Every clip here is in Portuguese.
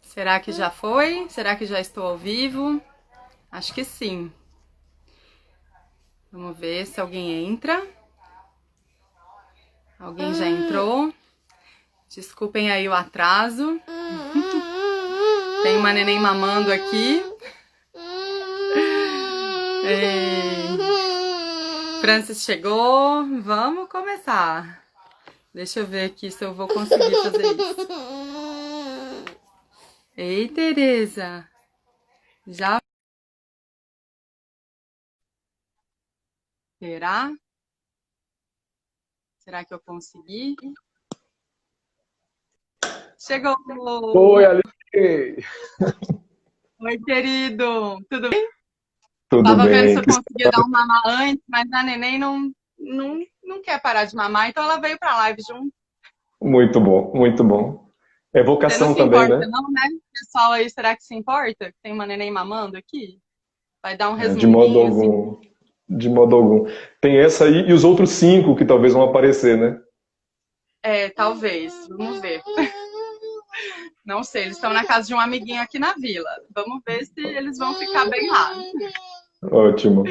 Será que já foi? Será que já estou ao vivo? Acho que sim. Vamos ver se alguém entra. Alguém já entrou? Desculpem aí o atraso. Tem uma neném mamando aqui. Francis chegou. Vamos começar. Deixa eu ver aqui se eu vou conseguir fazer isso. Ei, Tereza. Já? Será? Será que eu consegui? Chegou! Oi, Alice! Oi, querido! Tudo bem? Tudo Tava vendo se bem? eu conseguia dar um mamar antes, mas a neném não quer parar de mamar, então ela veio pra live junto. Muito bom, muito bom. É Você não vocação se também, importa né? não, né? Pessoal aí, será que se importa? Tem uma neném mamando aqui? Vai dar um É, de modo resmunguinho, assim? algum. De modo algum. Tem essa aí e os outros 5 que talvez vão aparecer, né? É, talvez. Vamos ver. Não sei, eles estão na casa de um amiguinho aqui na vila. Vamos ver se eles vão ficar bem lá. Ótimo.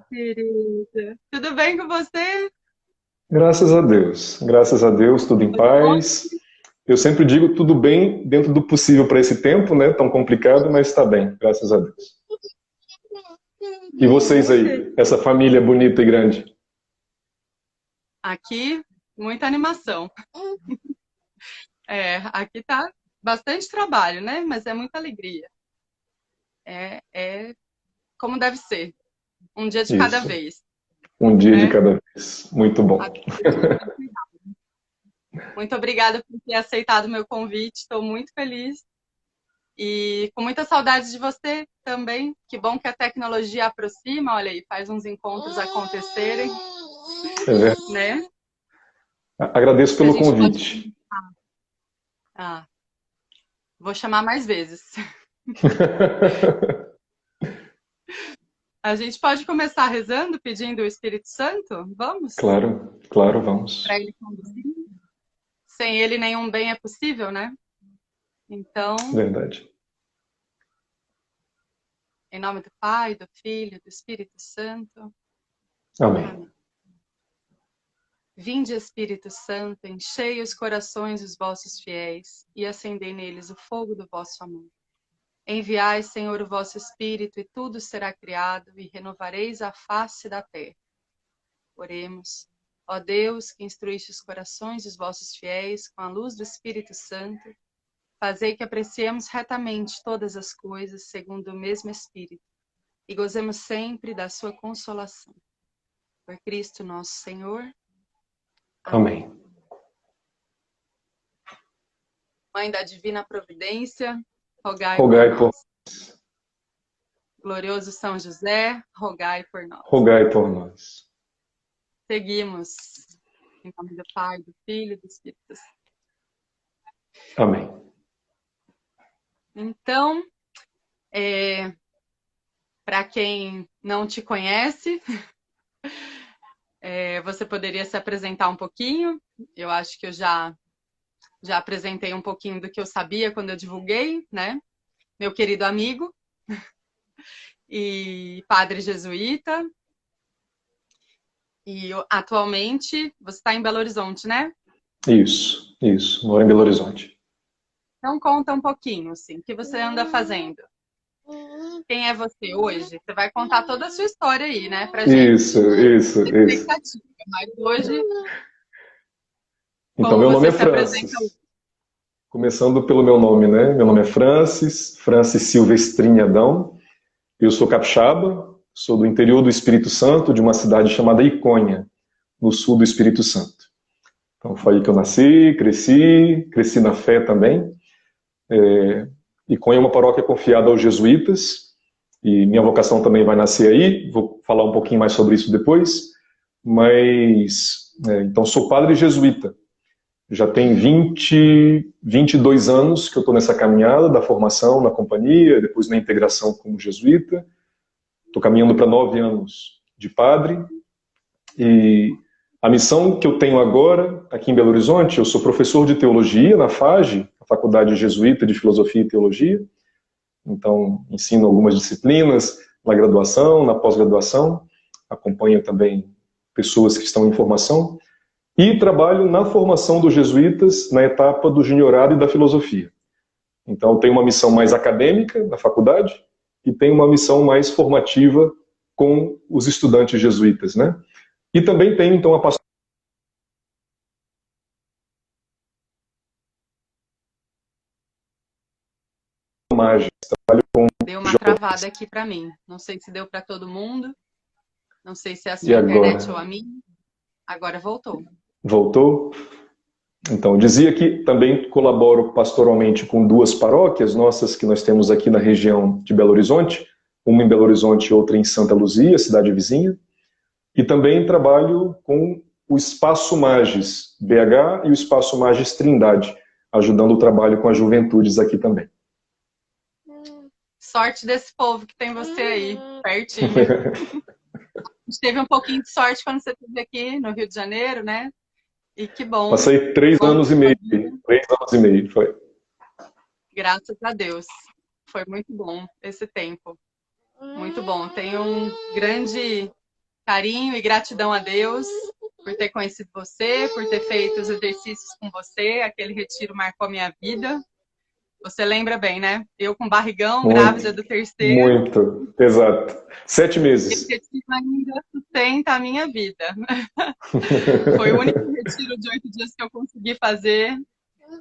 Querida. Tudo bem com você? Graças a Deus. Graças a Deus, tudo em Tudo bom? paz. Eu sempre digo tudo bem dentro do possível para esse tempo, né? Tão complicado, mas está bem, graças a Deus. E vocês aí, essa família bonita e grande? Aqui, muita animação. É, aqui tá bastante trabalho, né? Mas é muita alegria. É como deve ser. Um dia de cada Isso. vez, Um dia de né? cada vez. Muito A bom. vida a gente tem que cuidar. Muito obrigada por ter aceitado o meu convite. Estou muito feliz e com muita saudade de você também. Que bom que a tecnologia aproxima, olha aí, faz uns encontros acontecerem, É verdade. né? Agradeço Que a pelo gente pode. convite. Ah, vou chamar mais vezes. A gente pode começar rezando, pedindo o Espírito Santo? Vamos? Claro, claro, vamos. Para ele conduzir. Sem ele, nenhum bem é possível, né? Então, Verdade. em nome do Pai, do Filho, do Espírito Santo. Amém. Amém. Vinde, Espírito Santo, enchei os corações dos vossos fiéis e acendei neles o fogo do vosso amor. Enviai, Senhor, o vosso Espírito, e tudo será criado, e renovareis a face da terra. Oremos. Ó Deus, que instruíste os corações dos vossos fiéis com a luz do Espírito Santo, fazei que apreciemos retamente todas as coisas segundo o mesmo Espírito, e gozemos sempre da sua consolação. Por Cristo nosso Senhor. Amém. Amém. Mãe da Divina Providência, rogai por Rogai por, nós. Glorioso São José, rogai por nós. rogai por nós. Seguimos. Em nome do Pai, do Filho e do Espírito Santo. Amém. Então, para quem não te conhece, você poderia se apresentar um pouquinho? Eu acho que eu já apresentei um pouquinho do que eu sabia quando eu divulguei, né? Meu querido amigo e padre jesuíta. E atualmente você está em Belo Horizonte, né? Isso. Moro em Belo Horizonte. Então conta um pouquinho, assim, o que você anda fazendo. Quem é você hoje? Você vai contar toda a sua história aí, né, pra gente. Isso. Expectativa, mas hoje, Então, como meu nome você é se apresenta Francis. hoje? Começando pelo meu nome, né? Meu nome é Francis Silvestrini Adão. Eu sou capixaba, sou do interior do Espírito Santo, de uma cidade chamada Iconha, no sul do Espírito Santo. Então, foi aí que eu nasci, cresci na fé também. Iconha é uma paróquia confiada aos jesuítas, e minha vocação também vai nascer aí, vou falar um pouquinho mais sobre isso depois, mas, então, sou padre jesuíta. Já tem 22 anos que eu estou nessa caminhada da formação na companhia, depois na integração como jesuíta. Estou caminhando para 9 anos de padre. E a missão que eu tenho agora, aqui em Belo Horizonte, eu sou professor de teologia na faculdade jesuíta de Filosofia e Teologia. Então, ensino algumas disciplinas na graduação, na pós-graduação. Acompanho também pessoas que estão em formação. E trabalho na formação dos jesuítas na etapa do juniorado e da filosofia. Então, eu tenho uma missão mais acadêmica na faculdade e tenho uma missão mais formativa com os estudantes jesuítas, né? E também tenho, então, a pastoral mágica. Trabalho com... Deu uma travada aqui para mim. Não sei se deu para todo mundo. Não sei se é a sua internet ou a minha. Agora voltou. Voltou? Então, eu dizia que também colaboro pastoralmente com 2 paróquias nossas que nós temos aqui na região de Belo Horizonte, uma em Belo Horizonte e outra em Santa Luzia, cidade vizinha, e também trabalho com o Espaço Magis BH e o Espaço Magis Trindade, ajudando o trabalho com as juventudes aqui também. Sorte desse povo que tem você aí, pertinho. A gente teve um pouquinho de sorte quando você esteve aqui no Rio de Janeiro, né? E que bom. Passei 3 anos e meio. 3 anos e meio, foi. Graças a Deus. Foi muito bom esse tempo. Muito bom. Tenho um grande carinho e gratidão a Deus por ter conhecido você, por ter feito os exercícios com você. Aquele retiro marcou a minha vida. Você lembra bem, né? Eu com barrigão, muito, grávida do 3º. Muito, exato. 7 meses. Esse retiro ainda sustenta a minha vida. Foi o único retiro de 8 dias que eu consegui fazer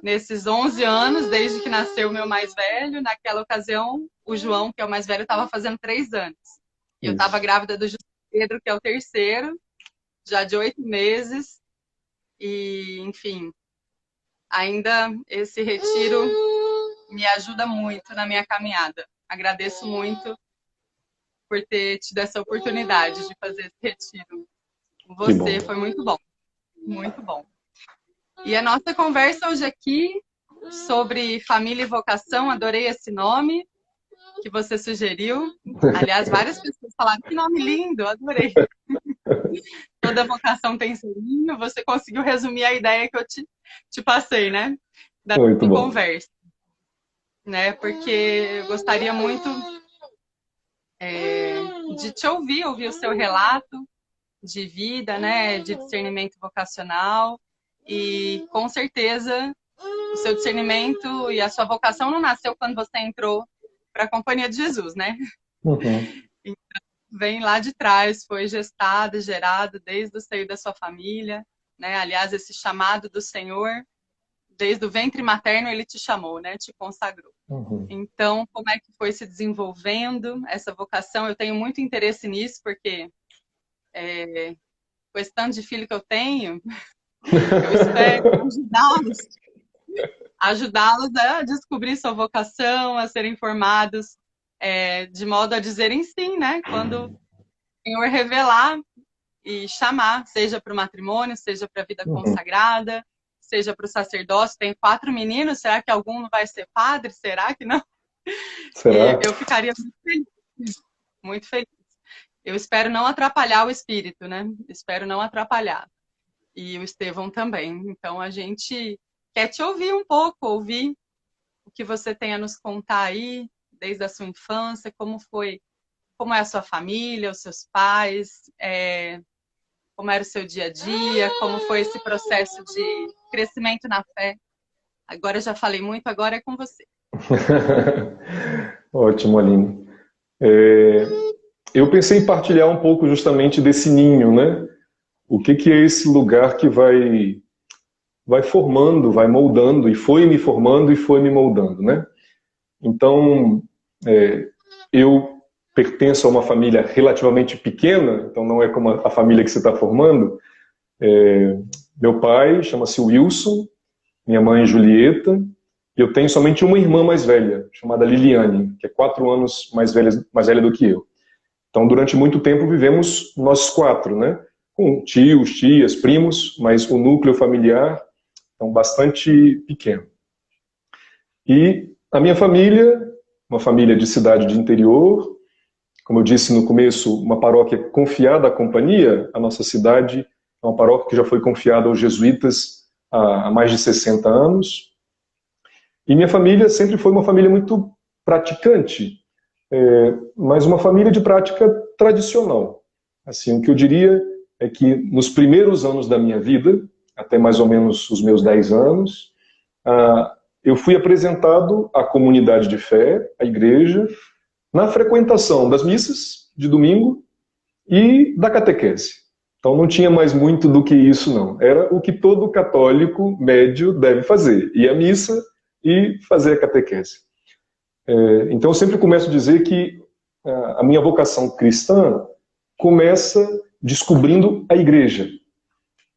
nesses 11 anos, desde que nasceu o meu mais velho. Naquela ocasião, o João, que é o mais velho, estava fazendo 3 anos. E eu estava grávida do Pedro, que é o 3º, já de 8 meses. E, enfim, ainda esse retiro me ajuda muito na minha caminhada. Agradeço muito por ter tido essa oportunidade de fazer esse retiro com você. Foi muito bom. Muito bom. E a nossa conversa hoje aqui sobre família e vocação, adorei esse nome que você sugeriu. Aliás, várias pessoas falaram, que nome lindo, adorei. Toda vocação tem seu ninho. Você conseguiu resumir a ideia que eu te passei, né? Da muito bom. Conversa. Né? Porque eu gostaria muito de te ouvir o seu relato de vida, né? De discernimento vocacional. E com certeza o seu discernimento e a sua vocação não nasceu quando você entrou para a Companhia de Jesus, né? Uhum. Então, vem lá de trás, foi gestado, gerado desde o seio da sua família, né? Aliás, esse chamado do Senhor, desde o ventre materno ele te chamou, né? Te consagrou. Uhum. Então, como é que foi se desenvolvendo essa vocação? Eu tenho muito interesse nisso, porque com esse tanto de filho que eu tenho, eu espero ajudá-los a descobrir sua vocação, a serem formados de modo a dizerem sim, né? Quando o Senhor revelar e chamar, seja para o matrimônio, seja para a vida consagrada, seja para o sacerdócio. Tem 4 meninos, será que algum não vai ser padre? Será que não? Será? Eu ficaria muito feliz, muito feliz. Eu espero não atrapalhar o espírito, né? Espero não atrapalhar. E o Estevão também. Então, a gente quer te ouvir um pouco, ouvir o que você tem a nos contar aí, desde a sua infância, como é a sua família, os seus pais, como era o seu dia a dia, como foi esse processo de crescimento na fé. Agora eu já falei muito, agora é com você. Ótimo, Aline. Eu pensei em partilhar um pouco justamente desse ninho, né? O que é esse lugar que vai formando, vai moldando, e foi me formando e foi me moldando, né? Então, eu pertenço a uma família relativamente pequena, então não é como a família que você está formando. Meu pai chama-se Wilson, minha mãe Julieta, e eu tenho somente uma irmã mais velha, chamada Liliane, que é 4 anos mais velha do que eu. Então, durante muito tempo vivemos nós 4, né? Com tios, tias, primos, mas o núcleo familiar é bastante pequeno. E a minha família, uma família de cidade de interior, como eu disse no começo, uma paróquia confiada à companhia. A nossa cidade é uma paróquia que já foi confiada aos jesuítas há mais de 60 anos. E minha família sempre foi uma família muito praticante, mas uma família de prática tradicional. Assim, o que eu diria é que nos primeiros anos da minha vida, até mais ou menos os meus 10 anos, eu fui apresentado à comunidade de fé, à igreja, na frequentação das missas de domingo e da catequese. Então não tinha mais muito do que isso, não. Era o que todo católico médio deve fazer: ir à missa e fazer a catequese. Então eu sempre começo a dizer que a minha vocação cristã começa descobrindo a igreja.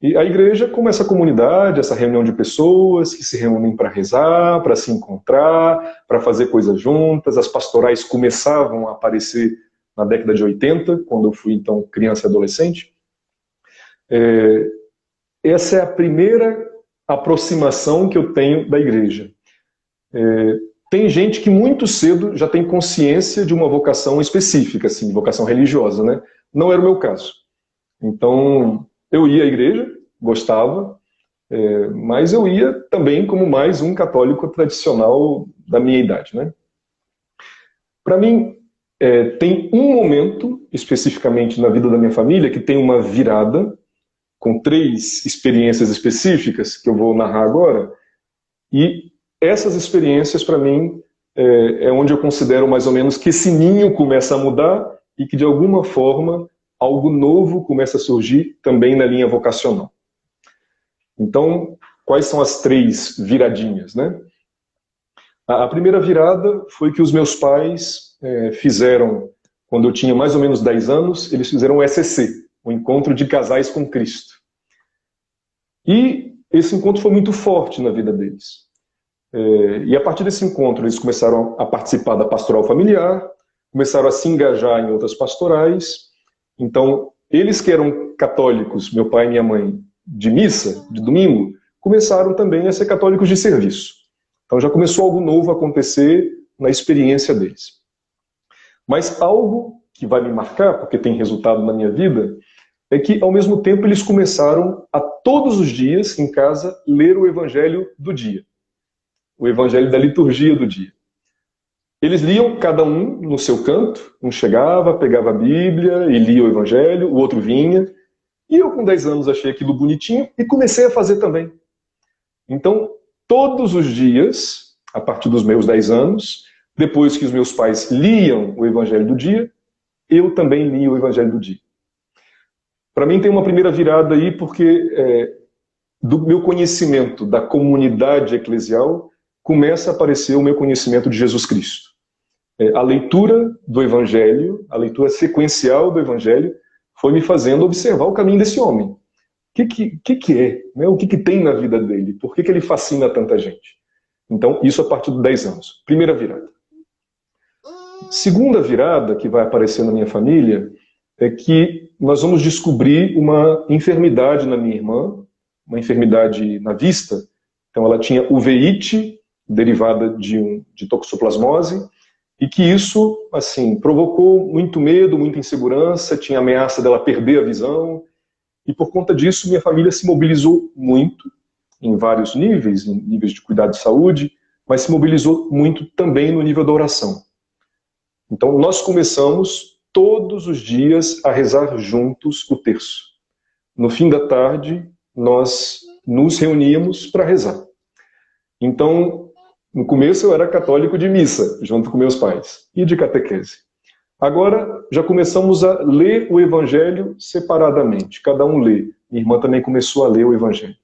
E a igreja como essa comunidade, essa reunião de pessoas que se reúnem para rezar, para se encontrar, para fazer coisas juntas. As pastorais começavam a aparecer na década de 80, quando eu fui então criança e adolescente. Essa é a primeira aproximação que eu tenho da igreja. Tem gente que muito cedo já tem consciência de uma vocação específica, assim, vocação religiosa, né? Não era o meu caso. Então, eu ia à igreja, gostava, mas eu ia também como mais um católico tradicional da minha idade, né? Para mim, tem um momento, especificamente na vida da minha família, que tem uma virada, com 3 experiências específicas, que eu vou narrar agora, e essas experiências, para mim, é onde eu considero mais ou menos que esse ninho começa a mudar e que, de alguma forma, algo novo começa a surgir também na linha vocacional. Então, quais são as 3 viradinhas, né? A primeira virada foi que os meus pais fizeram, quando eu tinha mais ou menos 10 anos, eles fizeram o ECC, o Encontro de Casais com Cristo. E esse encontro foi muito forte na vida deles. E a partir desse encontro, eles começaram a participar da pastoral familiar, começaram a se engajar em outras pastorais. Então, eles que eram católicos, meu pai e minha mãe, de missa, de domingo, começaram também a ser católicos de serviço. Então já começou algo novo a acontecer na experiência deles. Mas algo que vai me marcar, porque tem resultado na minha vida, é que ao mesmo tempo eles começaram a todos os dias em casa ler o evangelho do dia. O evangelho da liturgia do dia. Eles liam cada um no seu canto, um chegava, pegava a Bíblia e lia o evangelho, o outro vinha. E eu com 10 anos achei aquilo bonitinho e comecei a fazer também. Então, todos os dias, a partir dos meus 10 anos, depois que os meus pais liam o evangelho do dia, eu também li o evangelho do dia. Para mim tem uma primeira virada aí, porque do meu conhecimento da comunidade eclesial começa a aparecer o meu conhecimento de Jesus Cristo. A leitura do evangelho, a leitura sequencial do evangelho, foi me fazendo observar o caminho desse homem. O que é? Né? O que tem na vida dele? Por que ele fascina tanta gente? Então, isso a partir de 10 anos. Primeira virada. Segunda virada que vai aparecer na minha família é que nós vamos descobrir uma enfermidade na minha irmã, uma enfermidade na vista. Então, ela tinha uveíte, derivada de toxoplasmose, e que isso, assim, provocou muito medo, muita insegurança, tinha ameaça dela perder a visão, e por conta disso minha família se mobilizou muito, em vários níveis, em níveis de cuidado de saúde, mas se mobilizou muito também no nível da oração. Então nós começamos todos os dias a rezar juntos o terço. No fim da tarde, nós nos reuníamos para rezar. Então, no começo eu era católico de missa, junto com meus pais, e de catequese. Agora já começamos a ler o evangelho separadamente, cada um lê. Minha irmã também começou a ler o evangelho.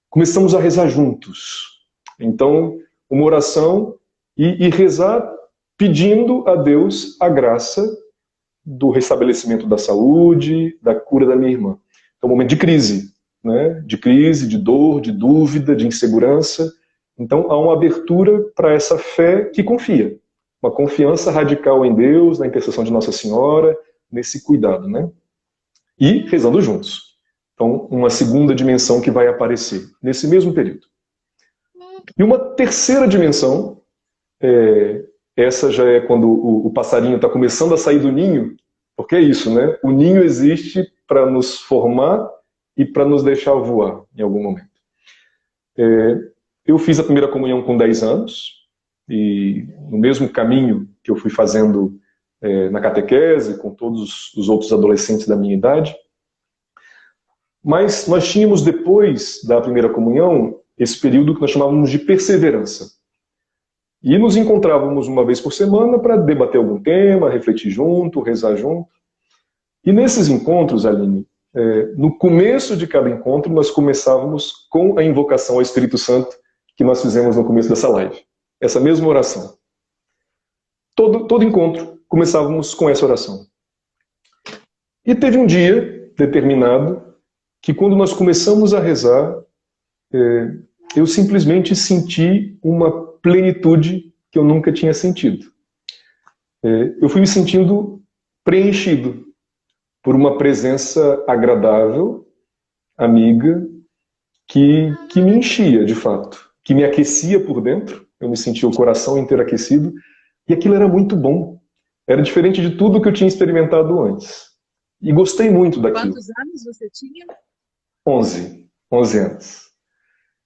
Começamos a rezar juntos. Então, uma oração e rezar pedindo a Deus a graça do restabelecimento da saúde, da cura da minha irmã. É um momento de crise, né? De crise, de dor, de dúvida, de insegurança. Então há uma abertura para essa fé que confia. Uma confiança radical em Deus, na intercessão de Nossa Senhora, nesse cuidado, né? E rezando juntos. Então, uma segunda dimensão que vai aparecer nesse mesmo período. E uma terceira dimensão, essa já é quando o passarinho está começando a sair do ninho, porque é isso, né? O ninho existe para nos formar e para nos deixar voar em algum momento. eu fiz a primeira comunhão com 10 anos, e no mesmo caminho que eu fui fazendo na catequese, com todos os outros adolescentes da minha idade. Mas nós tínhamos, depois da primeira comunhão, esse período que nós chamávamos de perseverança. E nos encontrávamos uma vez por semana para debater algum tema, refletir junto, rezar junto. E nesses encontros, Aline, no começo de cada encontro, nós começávamos com a invocação ao Espírito Santo que nós fizemos no começo dessa live. Essa mesma oração. Todo encontro começávamos com essa oração. E teve um dia determinado que quando nós começamos a rezar, eu simplesmente senti uma plenitude que eu nunca tinha sentido. Eu fui me sentindo preenchido por uma presença agradável, amiga, que me enchia de fato, que me aquecia por dentro. Eu me sentia o coração inteiro aquecido, e aquilo era muito bom. Era diferente de tudo que eu tinha experimentado antes. E gostei muito daquilo. Quantos anos você tinha? 11 anos.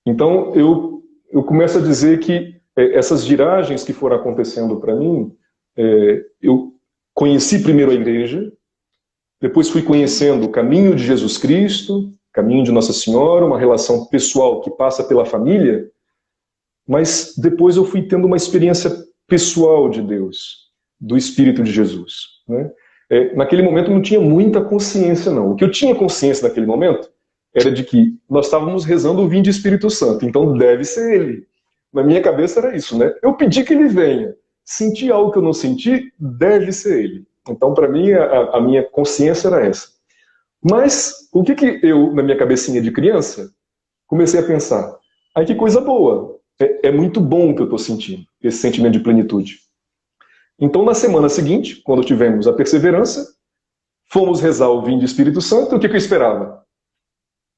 Então, eu começo a dizer que essas viragens que foram acontecendo para mim, eu conheci primeiro a igreja, depois fui conhecendo o caminho de Jesus Cristo, caminho de Nossa Senhora, uma relação pessoal que passa pela família, mas depois eu fui tendo uma experiência pessoal de Deus, do Espírito de Jesus. Né? Naquele momento eu não tinha muita consciência, não. O que eu tinha consciência naquele momento era de que nós estávamos rezando o Vinde Espírito Santo, então deve ser Ele. Na minha cabeça era isso, né? Eu pedi que Ele venha. Senti algo que eu não senti, deve ser Ele. Então, para mim, a minha consciência era essa. Mas, o que eu, na minha cabecinha de criança, comecei a pensar? Ai, que coisa boa. É muito bom o que eu estou sentindo, esse sentimento de plenitude. Então, na semana seguinte, quando tivemos a perseverança, fomos rezar o Vinde Espírito Santo, o que eu esperava?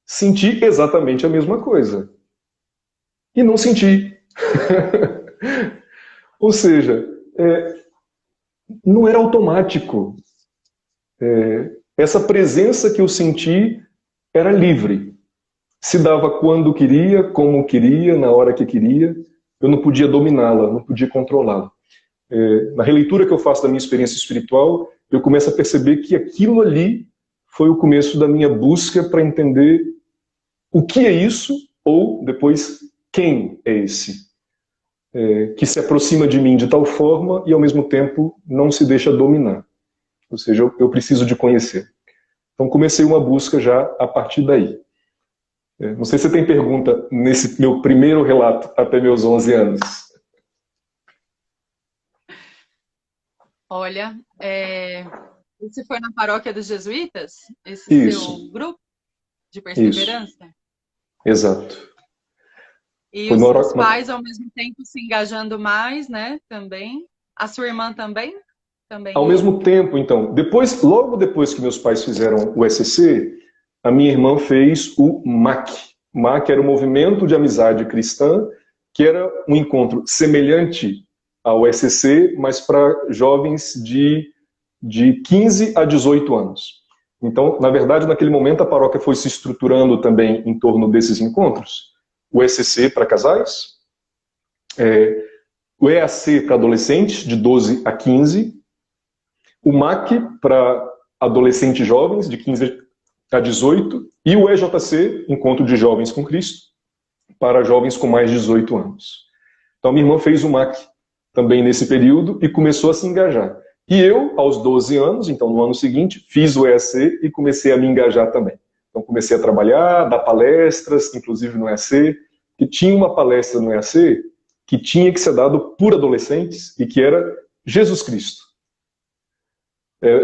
Senti exatamente a mesma coisa. E não senti. Ou seja, não era automático. Essa presença que eu senti era livre. Se dava quando queria, como queria, na hora que queria. Eu não podia dominá-la, não podia controlá-la. Na releitura que eu faço da minha experiência espiritual, eu começo a perceber que aquilo ali foi o começo da minha busca para entender o que é isso, ou depois, quem é esse? Que se aproxima de mim de tal forma e ao mesmo tempo não se deixa dominar. Ou seja, eu preciso de conhecer. Então comecei uma busca já a partir daí. Não sei se você tem pergunta nesse meu primeiro relato até meus 11 anos. Olha, você foi na paróquia dos jesuítas? Esse Isso. seu grupo de perseverança? Isso. Exato. E foi os seus pais, ao mesmo tempo, se engajando mais, né? Também. A sua irmã também? Ao mesmo tempo, então, logo depois que meus pais fizeram o SCC, a minha irmã fez o MAC. O MAC era o Movimento de Amizade Cristã, que era um encontro semelhante ao SCC, mas para jovens de 15 a 18 anos. Então, na verdade, naquele momento, a paróquia foi se estruturando também em torno desses encontros. O SCC para casais, o EAC para adolescentes, de 12 a 15, o MAC para adolescentes jovens, de 15 a 18, e o EJC, Encontro de Jovens com Cristo, para jovens com mais de 18 anos. Então, minha irmã fez o MAC também nesse período e começou a se engajar. E eu, aos 12 anos, então no ano seguinte, fiz o EAC e comecei a me engajar também. Então comecei a trabalhar, dar palestras, inclusive no EAC, que tinha uma palestra no EAC que tinha que ser dado por adolescentes e que era Jesus Cristo.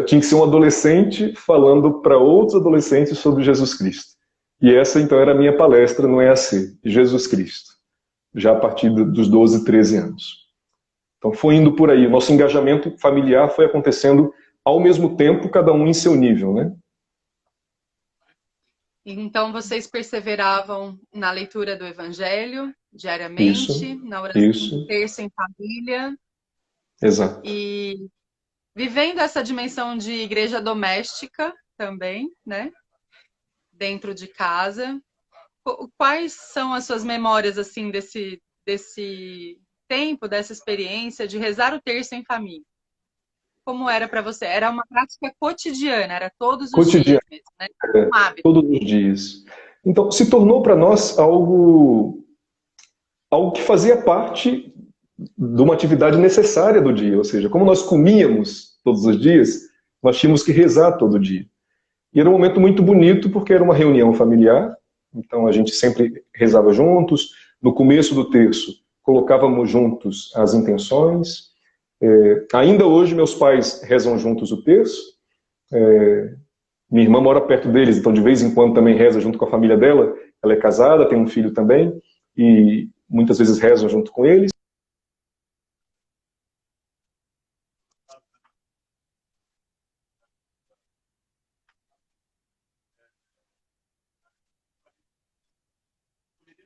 Tinha que ser um adolescente falando para outros adolescentes sobre Jesus Cristo. E essa então era a minha palestra no EAC, Jesus Cristo, já a partir dos 12, 13 anos. Então foi indo por aí. O nosso engajamento familiar foi acontecendo ao mesmo tempo, cada um em seu nível, né? Então vocês perseveravam na leitura do Evangelho diariamente, Isso, na oração de terça em família. Exato. E vivendo essa dimensão de igreja doméstica também, né? Dentro de casa. quais são as suas memórias, assim, desse tempo, dessa experiência de rezar o terço em família? Como era para você? Era uma prática cotidiana, era todos os dias Cotidiano, mesmo, né? Um hábito. todos os dias. Então, se tornou para nós algo que fazia parte de uma atividade necessária do dia, ou seja, como nós comíamos todos os dias, nós tínhamos que rezar todo dia. E era um momento muito bonito porque era uma reunião familiar, então a gente sempre rezava juntos. No começo do terço, colocávamos juntos as intenções. Ainda hoje, meus pais rezam juntos o terço. Minha irmã mora perto deles, então de vez em quando também reza junto com a família dela. Ela é casada, tem um filho também, e muitas vezes rezam junto com eles.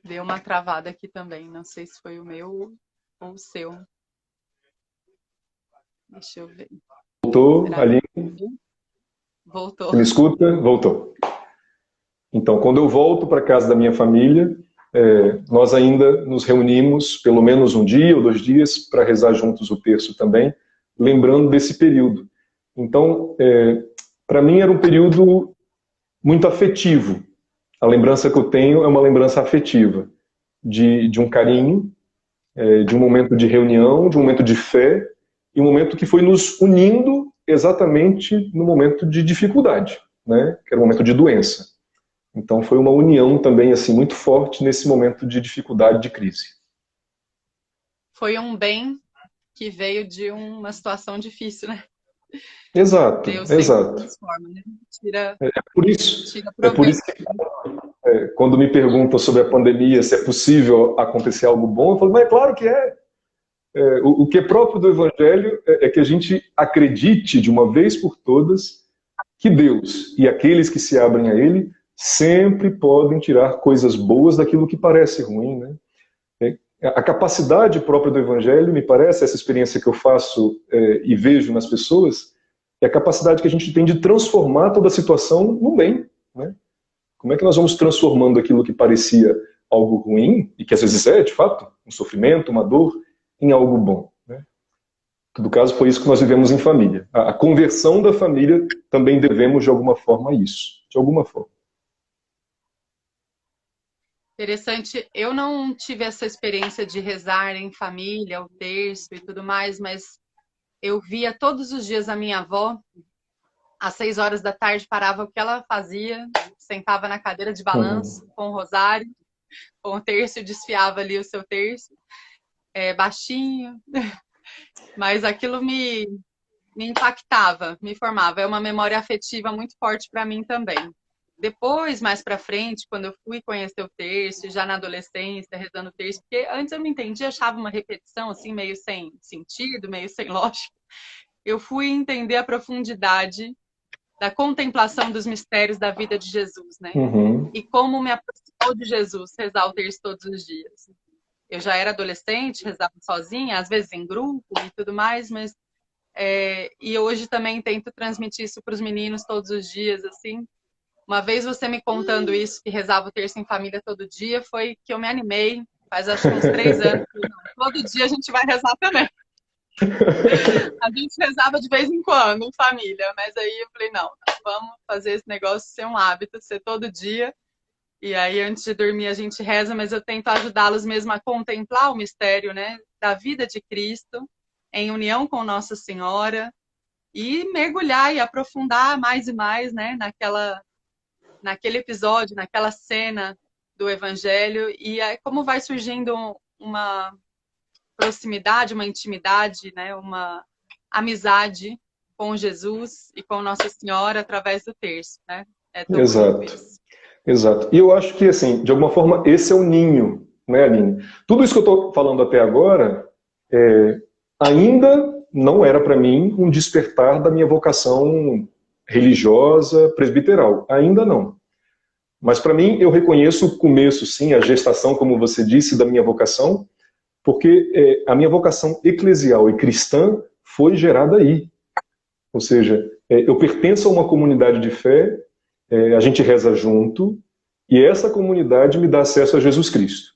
Deu uma travada aqui também, não sei se foi o meu ou o seu. Deixa eu ver. Voltou, Aline? Voltou. Você me escuta? Voltou. Então, quando eu volto para a casa da minha família, nós ainda nos reunimos pelo menos um dia ou 2 dias para rezar juntos o terço também, lembrando desse período. Então, para mim era um período muito afetivo. A lembrança que eu tenho é uma lembrança afetiva, de um carinho, de um momento de reunião, de um momento de fé, e um momento que foi nos unindo exatamente no momento de dificuldade, né? Que era o momento de doença. Então foi uma união também assim muito forte nesse momento de dificuldade, de crise. Foi um bem que veio de uma situação difícil, né? Exato, Deus exato. transforma, né? Tira por isso proveito. que quando me perguntam sobre a pandemia, se é possível acontecer algo bom, eu falo, mas é claro que é. O que é próprio do Evangelho é que a gente acredite de uma vez por todas que Deus e aqueles que se abrem a Ele sempre podem tirar coisas boas daquilo que parece ruim, né? A capacidade própria do Evangelho, me parece, essa experiência que eu faço e vejo nas pessoas, é a capacidade que a gente tem de transformar toda a situação no bem, né? Como é que nós vamos transformando aquilo que parecia algo ruim, e que às vezes é, de fato, um sofrimento, uma dor, em algo bom, né? Em todo caso, foi isso que nós vivemos em família. A conversão da família também devemos, de alguma forma, a isso. De alguma forma. Interessante. Eu não tive essa experiência de rezar em família, o terço e tudo mais, mas eu via todos os dias a minha avó, às 6 horas da tarde, parava o que ela fazia, sentava na cadeira de balanço com o rosário, com o terço, e desfiava ali o seu terço, baixinho, mas aquilo me impactava, me formava. É uma memória afetiva muito forte para mim também. Depois, mais para frente, quando eu fui conhecer o terço, já na adolescência, rezando o terço, porque antes eu não entendia, achava uma repetição assim, meio sem sentido, meio sem lógica. Eu fui entender a profundidade da contemplação dos mistérios da vida de Jesus, né? E como me aproximou de Jesus rezar o terço todos os dias. Eu já era adolescente, rezava sozinha, às vezes em grupo e tudo mais, mas e hoje também tento transmitir isso para os meninos todos os dias, assim. Uma vez você me contando isso, que rezava o terço em família todo dia, foi que eu me animei, faz acho que uns 3 anos. Todo dia a gente vai rezar também. A gente rezava de vez em quando, em família, mas aí eu falei, não, vamos fazer esse negócio ser um hábito, ser todo dia. E aí, antes de dormir, a gente reza, mas eu tento ajudá-los mesmo a contemplar o mistério, né, da vida de Cristo, em união com Nossa Senhora, e mergulhar e aprofundar mais e mais, né, naquele episódio, naquela cena do Evangelho, e aí como vai surgindo uma proximidade, uma intimidade, né, uma amizade com Jesus e com Nossa Senhora através do terço, né? Exato. Exato. E eu acho que, assim, de alguma forma, esse é o ninho, né, Aline? Tudo isso que eu estou falando até agora ainda não era para mim um despertar da minha vocação religiosa, presbiteral. Ainda não. Mas para mim, eu reconheço o começo, sim, a gestação, como você disse, da minha vocação, porque a minha vocação eclesial e cristã foi gerada aí. Ou seja, eu pertenço a uma comunidade de fé, a gente reza junto, e essa comunidade me dá acesso a Jesus Cristo.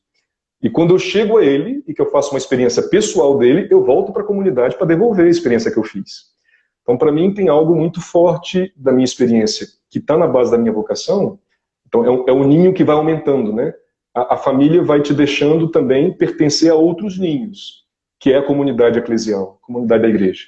E quando eu chego a Ele, e que eu faço uma experiência pessoal dele, eu volto para a comunidade para devolver a experiência que eu fiz. Então, para mim, tem algo muito forte da minha experiência, que está na base da minha vocação. Então, é um ninho que vai aumentando, né? A família vai te deixando também pertencer a outros ninhos, que é a comunidade eclesial, a comunidade da igreja.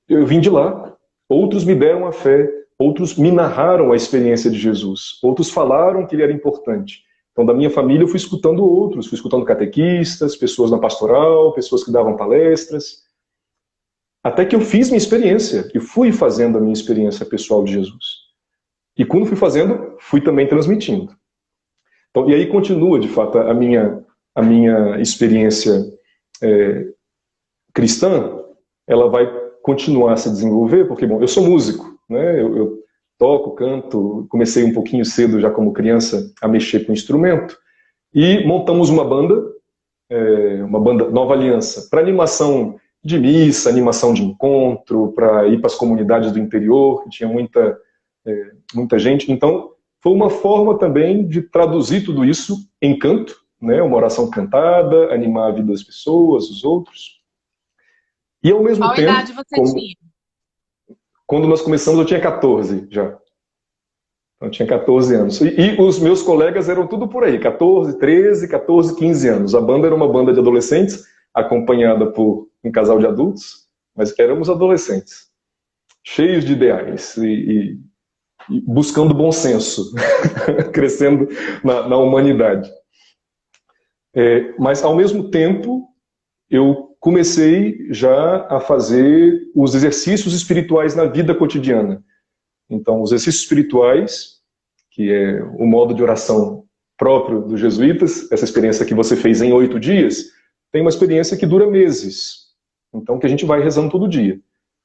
Eu vim de lá, outros me deram a fé, outros me narraram a experiência de Jesus, outros falaram que ele era importante. Então, da minha família, eu fui escutando outros, fui escutando catequistas, pessoas na pastoral, pessoas que davam palestras, até que eu fiz minha experiência, e fui fazendo a minha experiência pessoal de Jesus. E quando fui fazendo, fui também transmitindo. Então, e aí continua, de fato, a minha experiência cristã, ela vai continuar a se desenvolver, porque, bom, eu sou músico, né? Eu toco, canto, comecei um pouquinho cedo, já como criança, a mexer com instrumento, e montamos uma banda Nova Aliança, para animação de missa, animação de encontro, para ir para as comunidades do interior, que tinha muita gente. Então, foi uma forma também de traduzir tudo isso em canto, né? Uma oração cantada, animar a vida das pessoas, os outros. E ao mesmo Qual tempo, idade você tinha? Quando nós começamos, eu tinha 14 já. Eu tinha 14 anos. E os meus colegas eram tudo por aí, 14, 13, 14, 15 anos. A banda era uma banda de adolescentes, acompanhada por um casal de adultos, mas éramos adolescentes, cheios de ideais e buscando bom senso, crescendo na humanidade. Mas, ao mesmo tempo, eu comecei já a fazer os exercícios espirituais na vida cotidiana. Então, os exercícios espirituais, que é o modo de oração próprio dos jesuítas, essa experiência que você fez em 8 dias, tem uma experiência que dura meses. Então, que a gente vai rezando todo dia.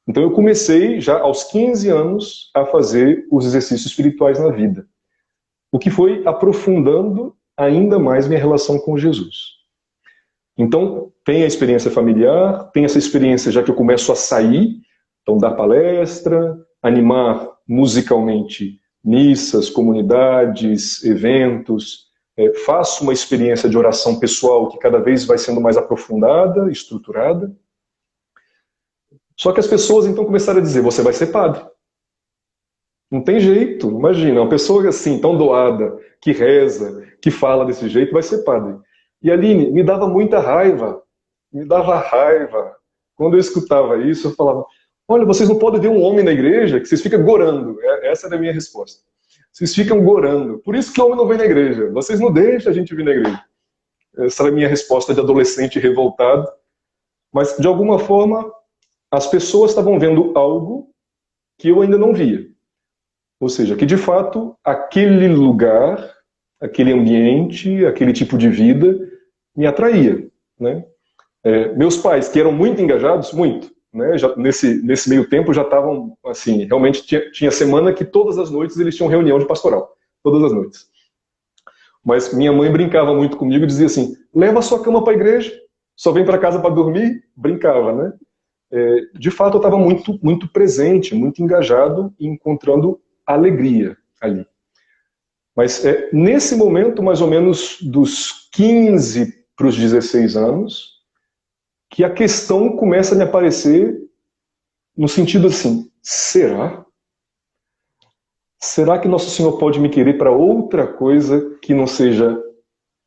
Então, eu comecei já aos 15 anos a fazer os exercícios espirituais na vida. O que foi aprofundando ainda mais minha relação com Jesus. Então, tem a experiência familiar, tem essa experiência já que eu começo a sair, então dar palestra, animar musicalmente missas, comunidades, eventos, faço uma experiência de oração pessoal que cada vez vai sendo mais aprofundada, estruturada. Só que as pessoas então começaram a dizer, você vai ser padre. Não tem jeito, imagina, uma pessoa assim, tão doada, que reza, que fala desse jeito, vai ser padre. E Aline, me dava muita raiva, Quando eu escutava isso, eu falava, olha, vocês não podem ver um homem na igreja que vocês ficam gorando. Essa era a minha resposta. Vocês ficam gorando. Por isso que o homem não vem na igreja. Vocês não deixam a gente vir na igreja. Essa era a minha resposta de adolescente revoltado. Mas, de alguma forma, as pessoas estavam vendo algo que eu ainda não via. Ou seja, que de fato, aquele lugar, aquele ambiente, aquele tipo de vida me atraía, né? Meus pais, que eram muito engajados, muito, né? Já, nesse meio tempo já estavam, assim, realmente tinha semana que todas as noites eles tinham reunião de pastoral, todas as noites. Mas minha mãe brincava muito comigo e dizia assim, leva a sua cama para a igreja, só vem para casa para dormir, brincava, né? De fato eu estava muito, muito presente, muito engajado e encontrando alegria ali. Mas nesse momento, mais ou menos dos 15 para os 16 anos, que a questão começa a me aparecer no sentido assim, será? Será que Nosso Senhor pode me querer para outra coisa que não seja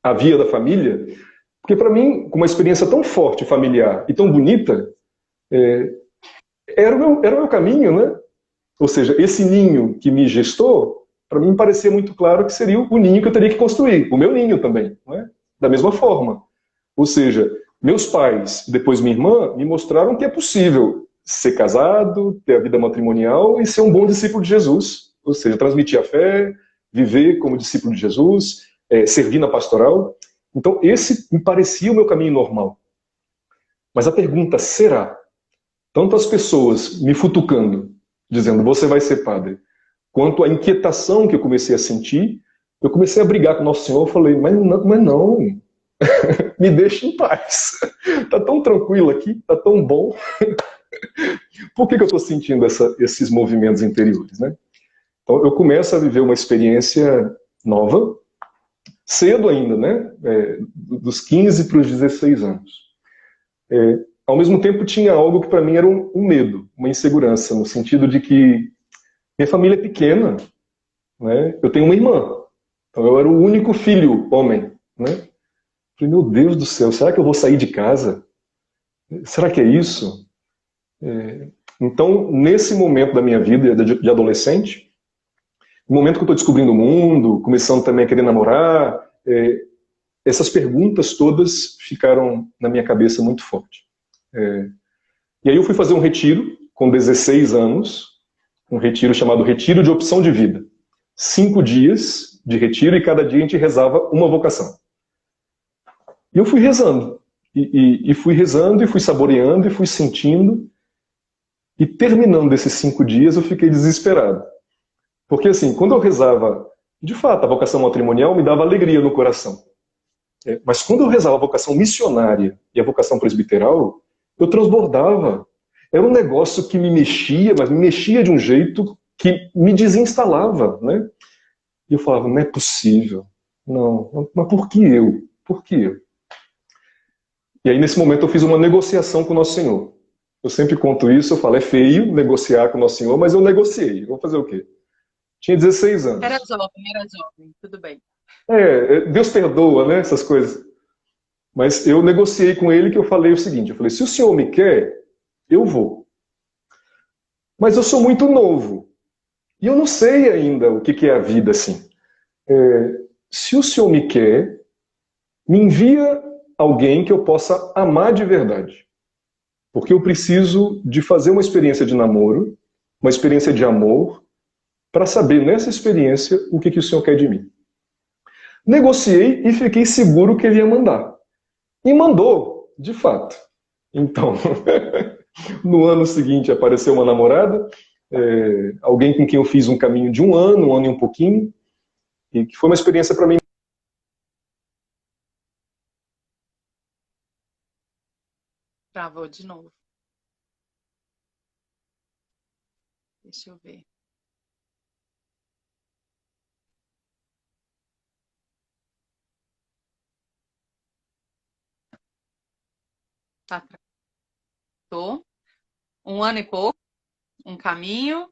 a via da família? Porque para mim, com uma experiência tão forte, familiar e tão bonita, era o meu caminho, né? Ou seja, esse ninho que me gestou, para mim parecia muito claro que seria o ninho que eu teria que construir, o meu ninho também, né? Da mesma forma. Ou seja, meus pais, depois minha irmã, me mostraram que é possível ser casado, ter a vida matrimonial e ser um bom discípulo de Jesus. Ou seja, transmitir a fé, viver como discípulo de Jesus, servir na pastoral. Então, esse me parecia o meu caminho normal. Mas a pergunta, será? Tanto as pessoas me futucando, dizendo, você vai ser padre, quanto a inquietação que eu comecei a sentir, eu comecei a brigar com Nosso Senhor, eu falei, mas não. Me deixe em paz. Tá tão tranquilo aqui, tá tão bom. Por que eu estou sentindo esses movimentos interiores, né? Então eu começo a viver uma experiência nova, cedo ainda, né? Dos 15 para os 16 anos. Ao mesmo tempo, tinha algo que para mim era um medo, uma insegurança, no sentido de que minha família é pequena, né? Eu tenho uma irmã, então eu era o único filho homem, né? Falei, meu Deus do céu, será que eu vou sair de casa? Será que é isso? Então, nesse momento da minha vida de adolescente, no momento que eu estou descobrindo o mundo, começando também a querer namorar, essas perguntas todas ficaram na minha cabeça muito forte. E aí eu fui fazer um retiro com 16 anos, um retiro chamado Retiro de Opção de Vida. 5 dias de retiro e cada dia a gente rezava uma vocação. E eu fui rezando. E fui rezando, e fui saboreando, e fui sentindo. E terminando esses 5 dias eu fiquei desesperado. Porque assim, quando eu rezava, de fato, a vocação matrimonial me dava alegria no coração. Mas quando eu rezava a vocação missionária e a vocação presbiteral, eu transbordava. Era um negócio que me mexia, mas me mexia de um jeito que me desinstalava, né? E eu falava, não é possível. Não, mas por que eu? Por que eu? E aí, nesse momento, eu fiz uma negociação com o Nosso Senhor. Eu sempre conto isso, eu falo, é feio negociar com o Nosso Senhor, mas eu negociei. Vou fazer o quê? Tinha 16 anos. Era jovem, tudo bem. Deus perdoa, né, essas coisas. Mas eu negociei com ele que eu falei o seguinte, eu falei, se o Senhor me quer, eu vou. Mas eu sou muito novo. E eu não sei ainda o que é a vida assim. Se o Senhor me quer, me envia alguém que eu possa amar de verdade. Porque eu preciso de fazer uma experiência de namoro, uma experiência de amor, para saber nessa experiência o que o Senhor quer de mim. Negociei e fiquei seguro que ele ia mandar. E mandou, de fato. Então, no ano seguinte apareceu uma namorada, alguém com quem eu fiz um caminho de um ano e um pouquinho, e que foi uma experiência para mim. Travou de novo. Deixa eu ver. Tá, tô. Um ano e pouco, um caminho.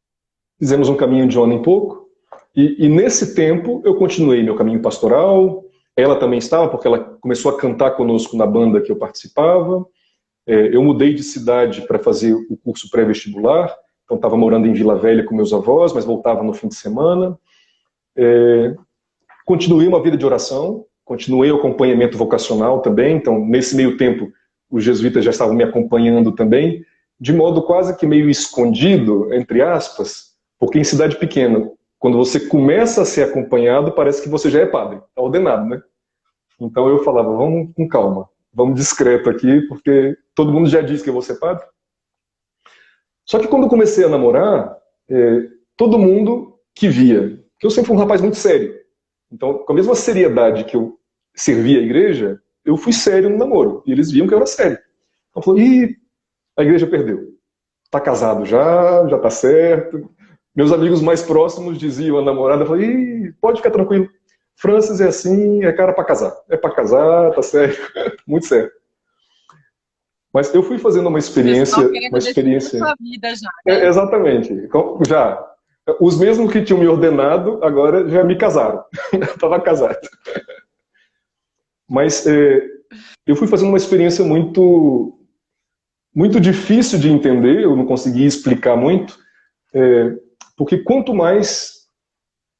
Fizemos um caminho de um ano e pouco, e nesse tempo eu continuei meu caminho pastoral, ela também estava, porque ela começou a cantar conosco na banda que eu participava. Eu mudei de cidade para fazer o curso pré-vestibular, então estava morando em Vila Velha com meus avós, mas voltava no fim de semana. Continuei uma vida de oração, continuei o acompanhamento vocacional também, então nesse meio tempo os jesuítas já estavam me acompanhando também, de modo quase que meio escondido, entre aspas, porque em cidade pequena, quando você começa a ser acompanhado, parece que você já é padre, está ordenado, né? Então eu falava, vamos com calma, vamos discreto aqui, porque todo mundo já disse que eu vou ser padre. Só que quando eu comecei a namorar, todo mundo que via, que eu sempre fui um rapaz muito sério, então com a mesma seriedade que eu servia a igreja, eu fui sério no namoro, e eles viam que eu era sério. Então falou, ih, a igreja perdeu, tá casado já tá certo. Meus amigos mais próximos diziam a namorada, falou, ih, pode ficar tranquilo, Francis é assim, é cara para casar. É para casar, tá sério, muito sério. Mas eu fui fazendo uma experiência... Sua vida já, né? Exatamente. Já. Os mesmos que tinham me ordenado, agora já me casaram. Eu estava casado. Mas eu fui fazendo uma experiência muito difícil de entender, eu não conseguia explicar muito, porque quanto mais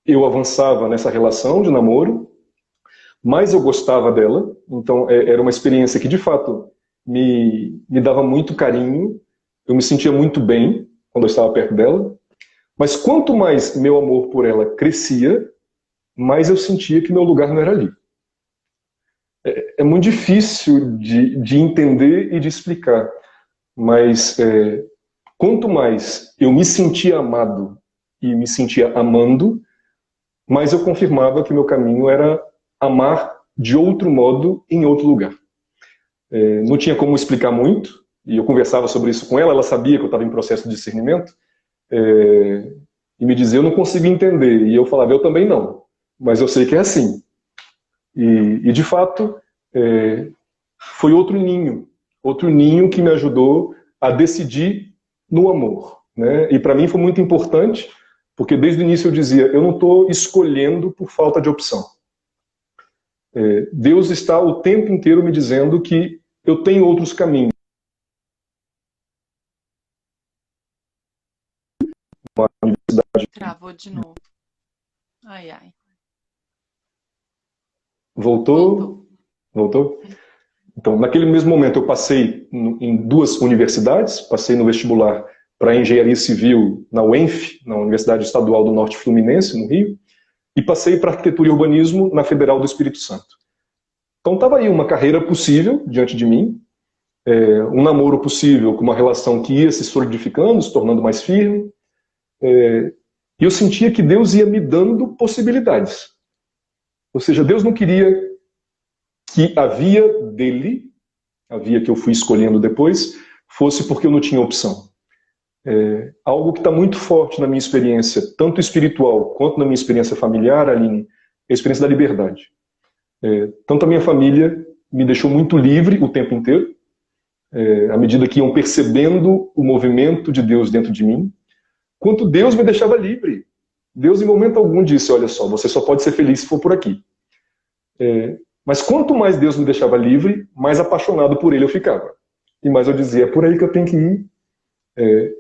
eu avançava nessa relação de namoro, mais eu gostava dela. Então era uma experiência que de fato me dava muito carinho, eu me sentia muito bem quando eu estava perto dela, mas quanto mais meu amor por ela crescia, mais eu sentia que meu lugar não era ali. É muito difícil de entender e de explicar, mas quanto mais eu me sentia amado e me sentia amando, mais eu confirmava que meu caminho era amar de outro modo em outro lugar. Não tinha como explicar muito, e eu conversava sobre isso com ela, ela sabia que eu estava em processo de discernimento, e me dizia, eu não consigo entender, e eu falava, eu também não, mas eu sei que é assim. E de fato, foi outro ninho que me ajudou a decidir no amor, né? E para mim foi muito importante, porque desde o início eu dizia, eu não estou escolhendo por falta de opção. Deus está o tempo inteiro me dizendo que eu tenho outros caminhos. Uma universidade. Travou de novo. Ai, ai. Voltou? Voltou? Então, naquele mesmo momento, eu passei em 2 universidades, passei no vestibular para Engenharia Civil na UENF, na Universidade Estadual do Norte Fluminense, no Rio, e passei para Arquitetura e Urbanismo na Federal do Espírito Santo. Então, estava aí uma carreira possível diante de mim, um namoro possível com uma relação que ia se solidificando, se tornando mais firme, e eu sentia que Deus ia me dando possibilidades. Ou seja, Deus não queria que a via dele, a via que eu fui escolhendo depois, fosse porque eu não tinha opção. Algo que está muito forte na minha experiência, tanto espiritual quanto na minha experiência familiar, Aline, é a experiência da liberdade. Tanto a minha família me deixou muito livre o tempo inteiro, à medida que iam percebendo o movimento de Deus dentro de mim, quanto Deus me deixava livre. Deus, em momento algum, disse, olha só, você só pode ser feliz se for por aqui. Mas quanto mais Deus me deixava livre, mais apaixonado por Ele eu ficava. E mais eu dizia, é por aí que eu tenho que ir.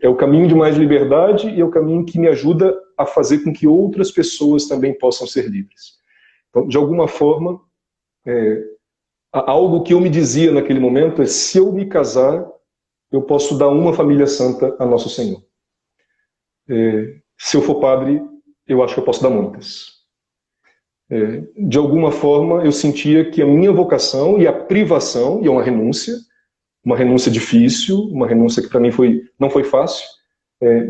É o caminho de mais liberdade e é o caminho que me ajuda a fazer com que outras pessoas também possam ser livres. Então, de alguma forma, algo que eu me dizia naquele momento é, se eu me casar, eu posso dar uma família santa a Nosso Senhor. Se eu for padre, eu acho que eu posso dar muitas. De alguma forma, eu sentia que a minha vocação e a privação, e é uma renúncia difícil, uma renúncia que para mim não foi fácil,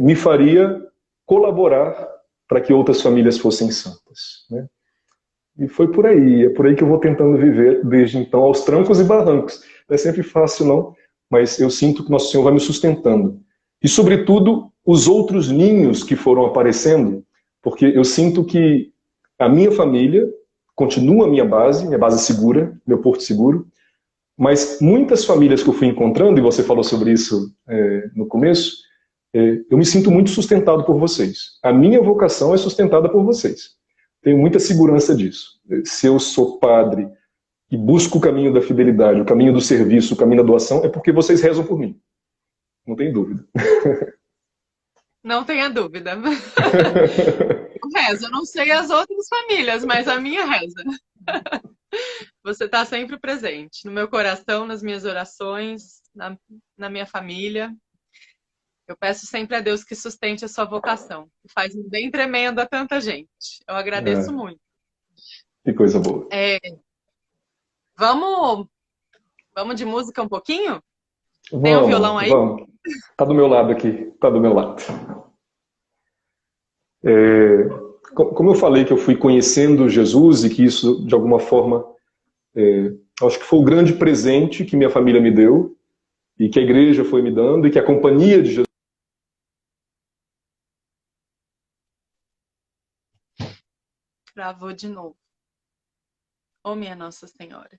me faria colaborar para que outras famílias fossem santas, né? E foi por aí, é por aí que eu vou tentando viver desde então, aos trancos e barrancos. Não é sempre fácil, não, mas eu sinto que Nosso Senhor vai me sustentando. E, sobretudo, os outros ninhos que foram aparecendo, porque eu sinto que a minha família continua a minha base segura, meu porto seguro, mas muitas famílias que eu fui encontrando, e você falou sobre isso no começo, eu me sinto muito sustentado por vocês. A minha vocação é sustentada por vocês. Tenho muita segurança disso. Se eu sou padre e busco o caminho da fidelidade, o caminho do serviço, o caminho da doação, é porque vocês rezam por mim. Não tem dúvida. Não tenha dúvida. Eu rezo, eu não sei as outras famílias, mas a minha reza. Você está sempre presente no meu coração, nas minhas orações, na minha família. Eu peço sempre a Deus que sustente a sua vocação, que faz um bem tremendo a tanta gente. Eu agradeço muito. Que coisa boa. Vamos de música um pouquinho? Vamos, tem um violão aí? Vamos. Tá do meu lado aqui, tá do meu lado. Como eu falei que eu fui conhecendo Jesus e que isso, de alguma forma, acho que foi o grande presente que minha família me deu e que a igreja foi me dando e que a companhia de Jesus. Travou de novo. Ô, minha Nossa Senhora.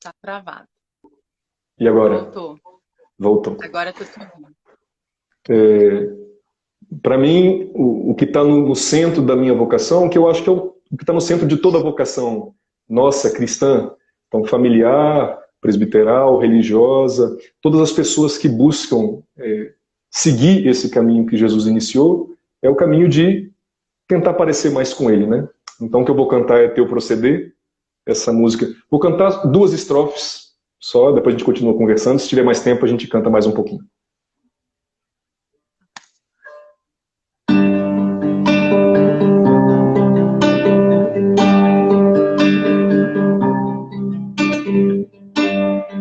Tá travado. E agora? Voltou. Agora tá tudo bem. Para mim, o que está no centro da minha vocação, que eu acho que é o que está no centro de toda a vocação nossa, cristã, então familiar, presbiteral, religiosa, todas as pessoas que buscam seguir esse caminho que Jesus iniciou, é o caminho de tentar parecer mais com Ele, né? Então o que eu vou cantar é Teu Proceder, essa música. Vou cantar 2 estrofes só, depois a gente continua conversando, se tiver mais tempo a gente canta mais um pouquinho.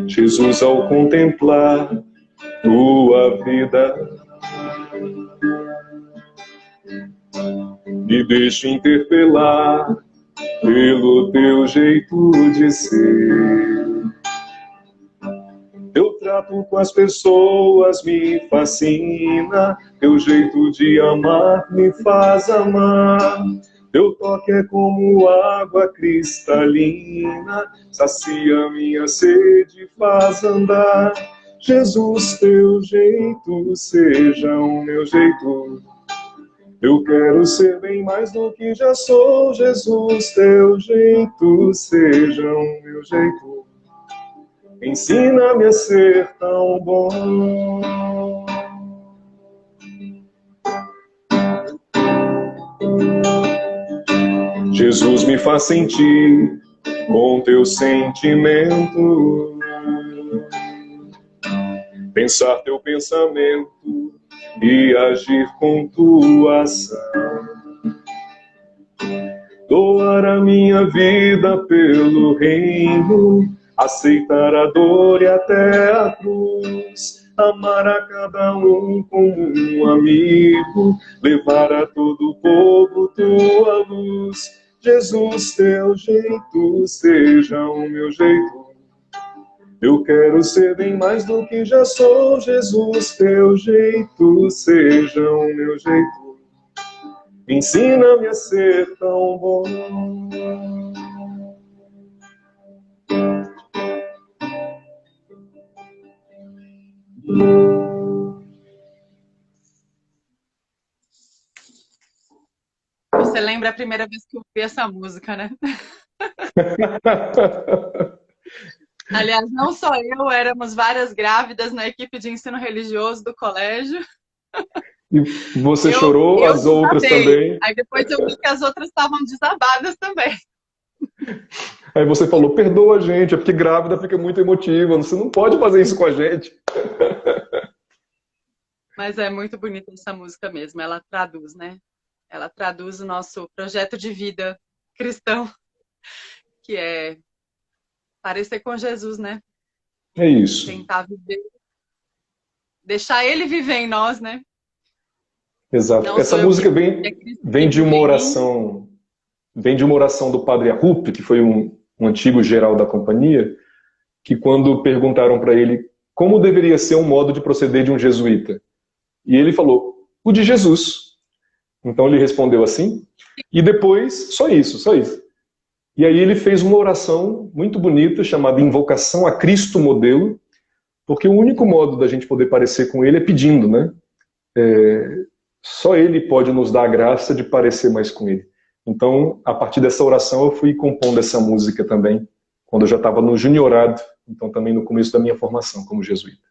Jesus, ao contemplar tua vida, me deixo interpelar pelo teu jeito de ser. Teu trato com as pessoas me fascina, teu jeito de amar me faz amar. Teu toque é como água cristalina, sacia minha sede, faz andar. Jesus, teu jeito seja o meu jeito. Eu quero ser bem mais do que já sou. Jesus, teu jeito seja o meu jeito. Ensina-me a ser tão bom. Jesus, me faz sentir com teu sentimento, pensar teu pensamento e agir com tua ação. Doar a minha vida pelo reino, aceitar a dor e até a cruz, amar a cada um como um amigo, levar a todo o povo tua luz. Jesus, teu jeito seja o meu jeito. Eu quero ser bem mais do que já sou. Jesus, teu jeito seja o meu jeito. Ensina-me a ser tão bom. Você lembra a primeira vez que eu ouvi essa música, né? Aliás, não só eu, éramos várias grávidas na equipe de ensino religioso do colégio. E você chorou, eu as outras também. Aí depois eu vi que as outras estavam desabadas também. Aí você falou, perdoa a gente, é porque grávida fica muito emotiva, você não pode fazer isso com a gente. Mas é muito bonita essa música mesmo, ela traduz, né? Ela traduz o nosso projeto de vida cristão, que é parecer com Jesus, né? É isso. Tentar viver, deixar ele viver em nós, né? Exato. Não Essa música vem de uma oração, do Padre Arrupe, que foi um antigo geral da companhia, que quando perguntaram para ele como deveria ser um modo de proceder de um jesuíta, e ele falou, o de Jesus. Então ele respondeu assim, e depois, só isso. E aí ele fez uma oração muito bonita, chamada Invocação a Cristo Modelo, porque o único modo da gente poder parecer com ele é pedindo, né? Só ele pode nos dar a graça de parecer mais com ele. Então, a partir dessa oração, eu fui compondo essa música também, quando eu já estava no juniorado, então também no começo da minha formação como jesuíta.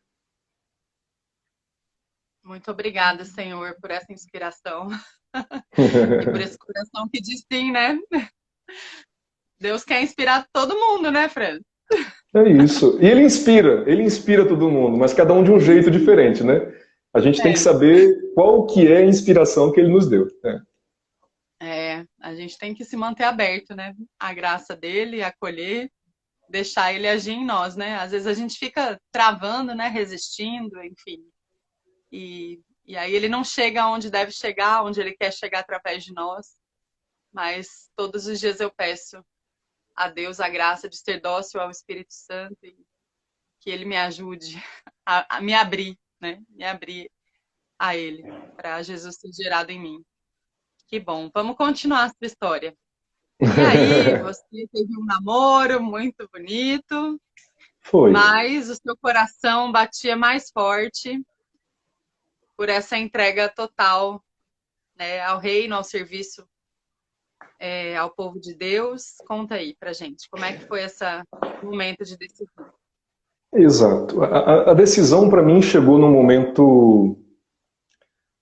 Muito obrigada, Senhor, por essa inspiração. E por esse coração que diz sim, né? Deus quer inspirar todo mundo, né, Fran? É isso. E ele inspira todo mundo, mas cada um de um jeito diferente, né? A gente tem que saber qual que é a inspiração que ele nos deu. A gente tem que se manter aberto, né? A graça dele, acolher, deixar ele agir em nós, né? Às vezes a gente fica travando, né? Resistindo, enfim. E aí ele não chega onde deve chegar, onde ele quer chegar através de nós. Mas todos os dias eu peço a Deus a graça de ser dócil ao Espírito Santo e que ele me ajude a me abrir, né? Me abrir a ele, para Jesus ser gerado em mim. Que bom. Vamos continuar essa história. E aí, você teve um namoro muito bonito. Foi. Mas o seu coração batia mais forte por essa entrega total, né, ao reino, ao serviço, ao povo de Deus. Conta aí pra gente, como é que foi esse momento de decisão? Exato. A decisão para mim chegou num momento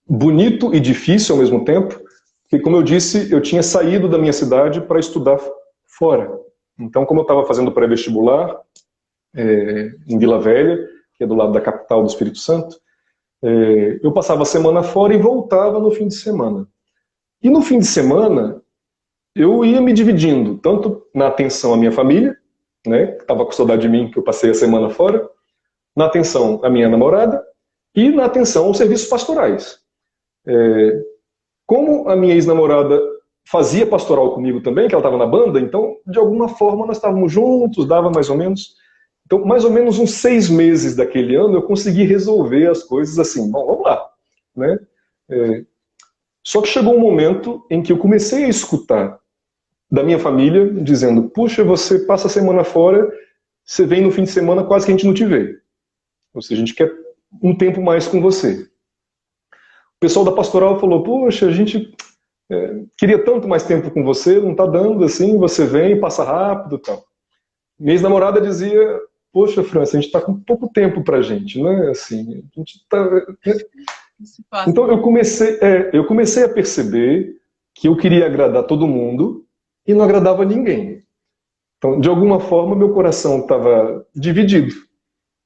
bonito e difícil ao mesmo tempo, porque, como eu disse, eu tinha saído da minha cidade para estudar fora. Então, como eu estava fazendo pré-vestibular em Vila Velha, que é do lado da capital do Espírito Santo, eu passava a semana fora e voltava no fim de semana. E no fim de semana, eu ia me dividindo, tanto na atenção à minha família, né, que estava com saudade de mim, que eu passei a semana fora, na atenção à minha namorada e na atenção aos serviços pastorais. Como a minha ex-namorada fazia pastoral comigo também, que ela estava na banda, então, de alguma forma, nós estávamos juntos, dava mais ou menos. Então, mais ou menos uns 6 meses daquele ano, eu consegui resolver as coisas assim, bom, vamos lá, né? Só que chegou um momento em que eu comecei a escutar da minha família dizendo, puxa, você passa a semana fora, você vem no fim de semana, quase que a gente não te vê. Ou seja, a gente quer um tempo mais com você. O pessoal da pastoral falou, poxa, a gente queria tanto mais tempo com você, não está dando assim, você vem, passa rápido e tal. Minha ex-namorada dizia, poxa, França, a gente está com pouco tempo pra gente, né? Assim, a gente tá... Então eu comecei a perceber que eu queria agradar todo mundo e não agradava ninguém. Então, de alguma forma, meu coração estava dividido,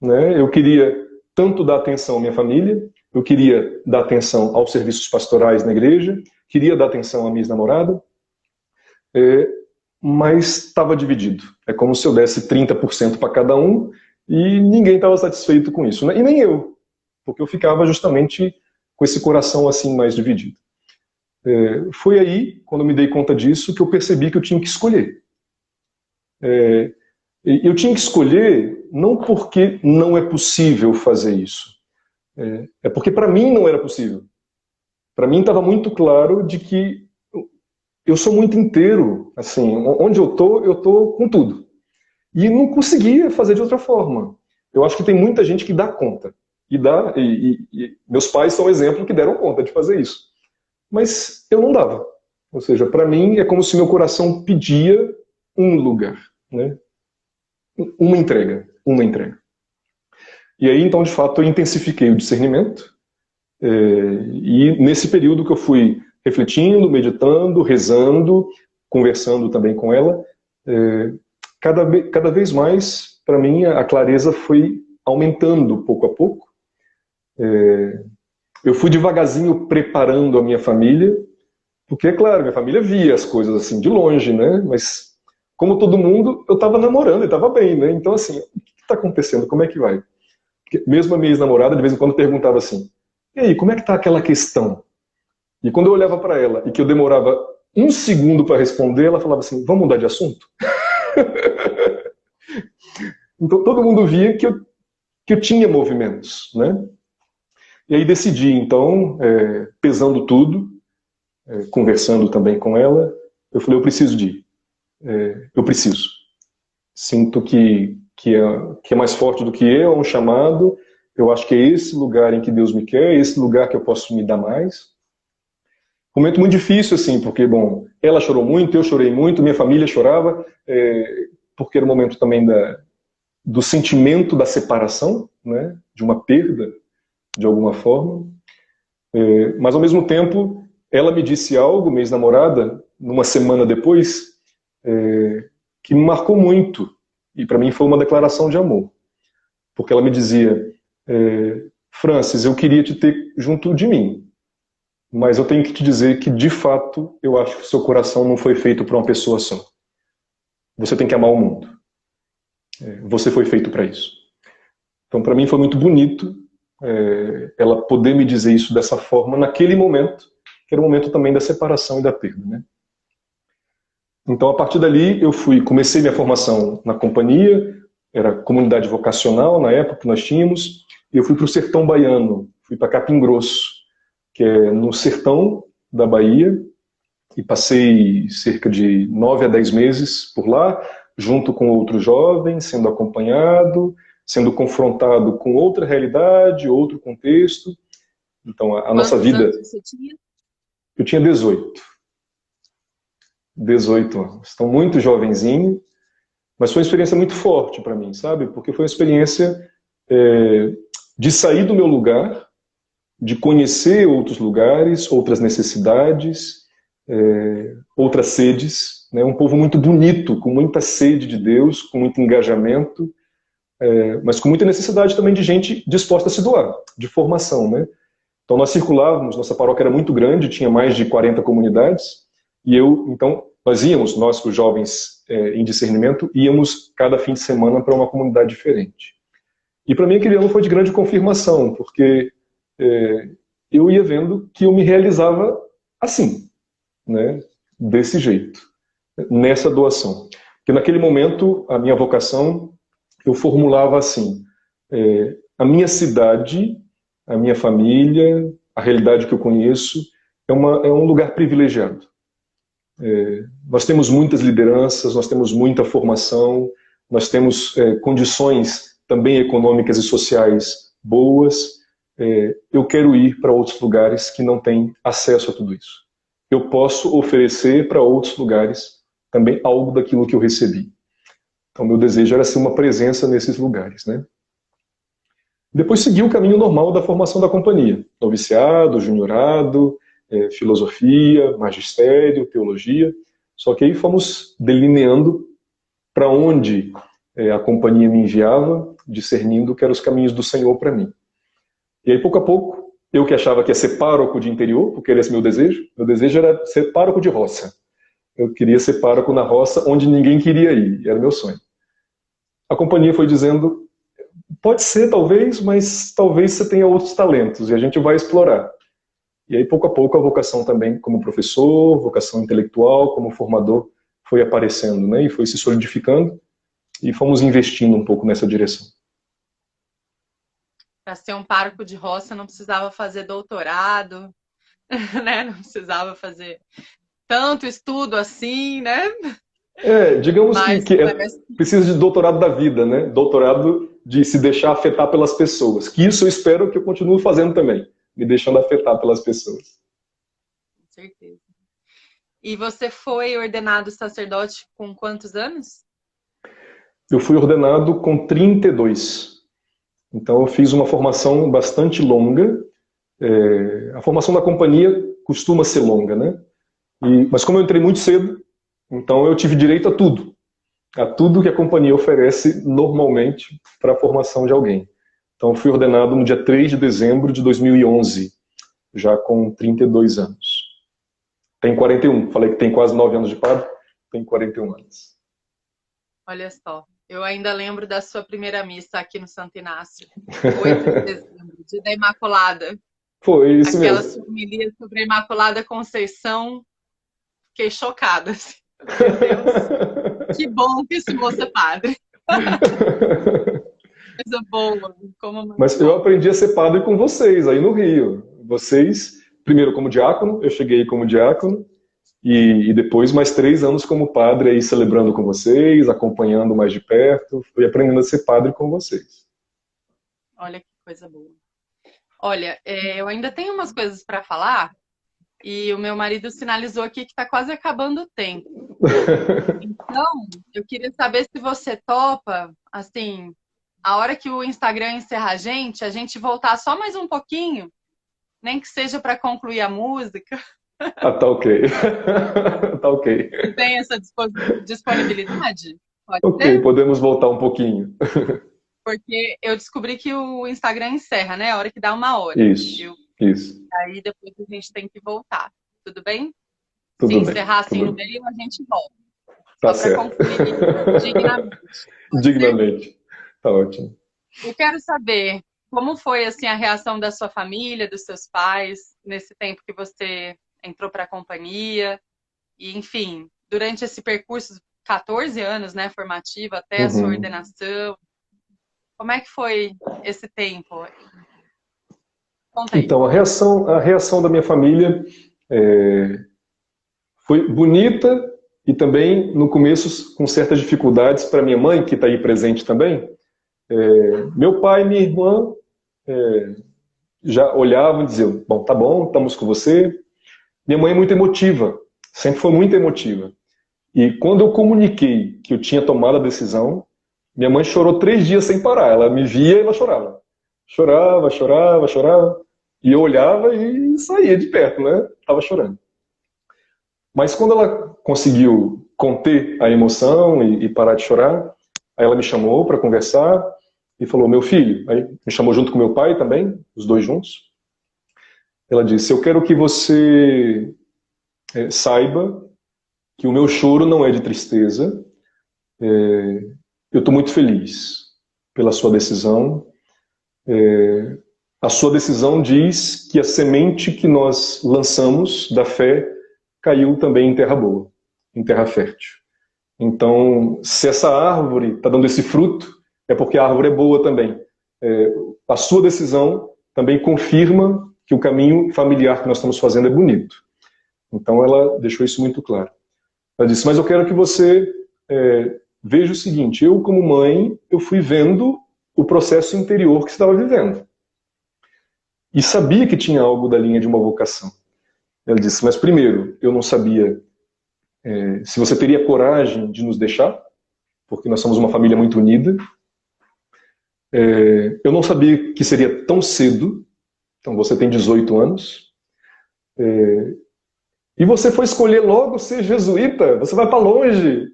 né? Eu queria tanto dar atenção à minha família, eu queria dar atenção aos serviços pastorais na igreja, queria dar atenção à minha ex-namorada, mas estava dividido. É como se eu desse 30% para cada um e ninguém estava satisfeito com isso, né? E nem eu, porque eu ficava justamente com esse coração assim mais dividido. Foi aí, quando eu me dei conta disso, que eu percebi que eu tinha que escolher. Eu tinha que escolher não porque não é possível fazer isso, é porque para mim não era possível. Para mim estava muito claro de que eu sou muito inteiro, assim, onde eu tô com tudo. E não conseguia fazer de outra forma. Eu acho que tem muita gente que dá conta. E meus pais são exemplo que deram conta de fazer isso. Mas eu não dava. Ou seja, para mim é como se meu coração pedia um lugar, né? Uma entrega. E aí, então, de fato, eu intensifiquei o discernimento. E nesse período que eu fui refletindo, meditando, rezando, conversando também com ela, cada vez mais, para mim, a clareza foi aumentando pouco a pouco. Eu fui devagarzinho preparando a minha família, porque, é claro, minha família via as coisas assim de longe, né? Mas, como todo mundo, eu estava namorando e estava bem, né? Então, assim, o que está acontecendo? Como é que vai? Porque mesmo a minha ex-namorada, de vez em quando, perguntava assim, e aí, como é que está aquela questão? E quando eu olhava para ela e que eu demorava 1 segundo para responder, ela falava assim, vamos mudar de assunto? Então todo mundo via que eu tinha movimentos, né? E aí decidi, então, pesando tudo, conversando também com ela, eu falei, eu preciso de ir. Eu preciso. Sinto que é mais forte do que eu, é um chamado. Eu acho que é esse lugar em que Deus me quer, é esse lugar que eu posso me dar mais. Momento muito difícil, assim, porque, bom, ela chorou muito, eu chorei muito, minha família chorava, porque era o momento também do sentimento da separação, né, de uma perda, de alguma forma. Mas, ao mesmo tempo, ela me disse algo, minha ex-namorada, numa semana depois, que me marcou muito, e para mim foi uma declaração de amor. Porque ela me dizia, Francis, eu queria te ter junto de mim, mas eu tenho que te dizer que, de fato, eu acho que o seu coração não foi feito para uma pessoa só. Você tem que amar o mundo. Você foi feito para isso. Então, para mim, foi muito bonito ela poder me dizer isso dessa forma, naquele momento, que era o momento também da separação e da perda, né? Então, a partir dali, comecei minha formação na companhia, era comunidade vocacional, na época que nós tínhamos, e eu fui para o sertão baiano, fui para Capim Grosso, que é no sertão da Bahia, e passei cerca de 9 a 10 meses por lá, junto com outros jovens, sendo acompanhado, sendo confrontado com outra realidade, outro contexto. Então, a nossa vida... Quantos anos você tinha? Eu tinha 18. 18 anos. Então, muito jovenzinho, mas foi uma experiência muito forte para mim, sabe? Porque foi uma experiência de sair do meu lugar, de conhecer outros lugares, outras necessidades, outras sedes, né? Um povo muito bonito, com muita sede de Deus, com muito engajamento, mas com muita necessidade também de gente disposta a se doar, de formação, né? Então nós circulávamos, nossa paróquia era muito grande, tinha mais de 40 comunidades, e nós íamos, nós os jovens em discernimento, íamos cada fim de semana para uma comunidade diferente. E para mim aquele ano foi de grande confirmação, porque eu ia vendo que eu me realizava assim, né? Desse jeito, nessa doação. Porque naquele momento, a minha vocação, eu formulava assim, a minha cidade, a minha família, a realidade que eu conheço, é um lugar privilegiado. Nós temos muitas lideranças, nós temos muita formação, nós temos condições também econômicas e sociais boas. Eu quero ir para outros lugares que não têm acesso a tudo isso. Eu posso oferecer para outros lugares também algo daquilo que eu recebi. Então, meu desejo era ser uma presença nesses lugares, né? Depois segui o caminho normal da formação da companhia. Noviciado, juniorado, filosofia, magistério, teologia. Só que aí fomos delineando para onde a companhia me enviava, discernindo que eram os caminhos do Senhor para mim. E aí, pouco a pouco, eu que achava que ia ser pároco de interior, porque esse era meu desejo era ser pároco de roça. Eu queria ser pároco na roça onde ninguém queria ir, era meu sonho. A companhia foi dizendo, pode ser talvez, mas talvez você tenha outros talentos, e a gente vai explorar. E aí, pouco a pouco, a vocação também como professor, vocação intelectual, como formador, foi aparecendo, né? E foi se solidificando, e fomos investindo um pouco nessa direção. Para ser um pároco de roça não precisava fazer doutorado, né? Não precisava fazer tanto estudo assim, né? Digamos que precisa de doutorado da vida, né? Doutorado de se deixar afetar pelas pessoas. Que isso eu espero que eu continue fazendo também, me deixando afetar pelas pessoas. Com certeza. E você foi ordenado sacerdote com quantos anos? Eu fui ordenado com 32. Então eu fiz uma formação bastante longa. A formação da companhia costuma ser longa, né? Mas como eu entrei muito cedo, então eu tive direito a tudo que a companhia oferece normalmente para a formação de alguém. Então eu fui ordenado no dia 3 de dezembro de 2011, já com 32 anos. Tem 41, falei que tem quase 9 anos de padre, tem 41 anos. Olha só, eu ainda lembro da sua primeira missa aqui no Santo Inácio, 8 de dezembro, dia da Imaculada. Foi isso Aquela mesmo. sua homilia sobre a Imaculada Conceição, fiquei chocada. Assim. Meu Deus, que bom que esse moço é padre. Coisa boa. Mas eu aprendi a ser padre com vocês, aí no Rio. Vocês, primeiro como diácono, eu cheguei como diácono, e depois mais 3 anos como padre, aí celebrando com vocês, acompanhando mais de perto, fui aprendendo a ser padre com vocês. Olha que coisa boa. Olha, eu ainda tenho umas coisas para falar, e o meu marido sinalizou aqui que está quase acabando o tempo. Então, eu queria saber se você topa, assim, a hora que o Instagram encerrar a gente voltar só mais um pouquinho, nem que seja para concluir a música. Tá ok. Tá ok. Tem essa disponibilidade? Pode Ok, ser? podemos voltar um pouquinho. Porque eu descobri que o Instagram encerra, né? A hora que dá 1 hora. Isso. Aí depois a gente tem que voltar. Tudo bem? Tudo Se bem. encerrar assim no meio, a gente volta. Tá só para concluir dignamente. Dignamente. Tá ótimo. Eu quero saber como foi assim a reação da sua família, dos seus pais, nesse tempo que você entrou para a companhia. E, enfim, durante esse percurso, 14 anos, né, formativo, até a sua ordenação. Como é que foi esse tempo? Conta aí. Então, a reação da minha família foi bonita e também, no começo, com certas dificuldades para minha mãe, que está aí presente também. Meu pai e minha irmã já olhavam e diziam, bom, tá bom, estamos com você. Minha mãe é muito emotiva, sempre foi muito emotiva. E quando eu comuniquei que eu tinha tomado a decisão, minha mãe chorou 3 dias sem parar. Ela me via e ela chorava. Chorava, chorava, chorava. E eu olhava e saía de perto, né? Tava chorando. Mas quando ela conseguiu conter a emoção e parar de chorar, aí ela me chamou para conversar e falou, meu filho, aí me chamou junto com meu pai também, os dois juntos. Ela disse, eu quero que você saiba que o meu choro não é de tristeza. Eu estou muito feliz pela sua decisão. A sua decisão diz que a semente que nós lançamos da fé caiu também em terra boa, em terra fértil. Então, se essa árvore está dando esse fruto, é porque a árvore é boa também. A sua decisão também confirma que o caminho familiar que nós estamos fazendo é bonito. Então ela deixou isso muito claro. Ela disse, mas eu quero que você veja o seguinte, eu como mãe, eu fui vendo o processo interior que você estava vivendo. E sabia que tinha algo da linha de uma vocação. Ela disse, mas primeiro, eu não sabia se você teria coragem de nos deixar, porque nós somos uma família muito unida. Eu não sabia que seria tão cedo, então você tem 18 anos, e você foi escolher logo ser jesuíta, você vai para longe.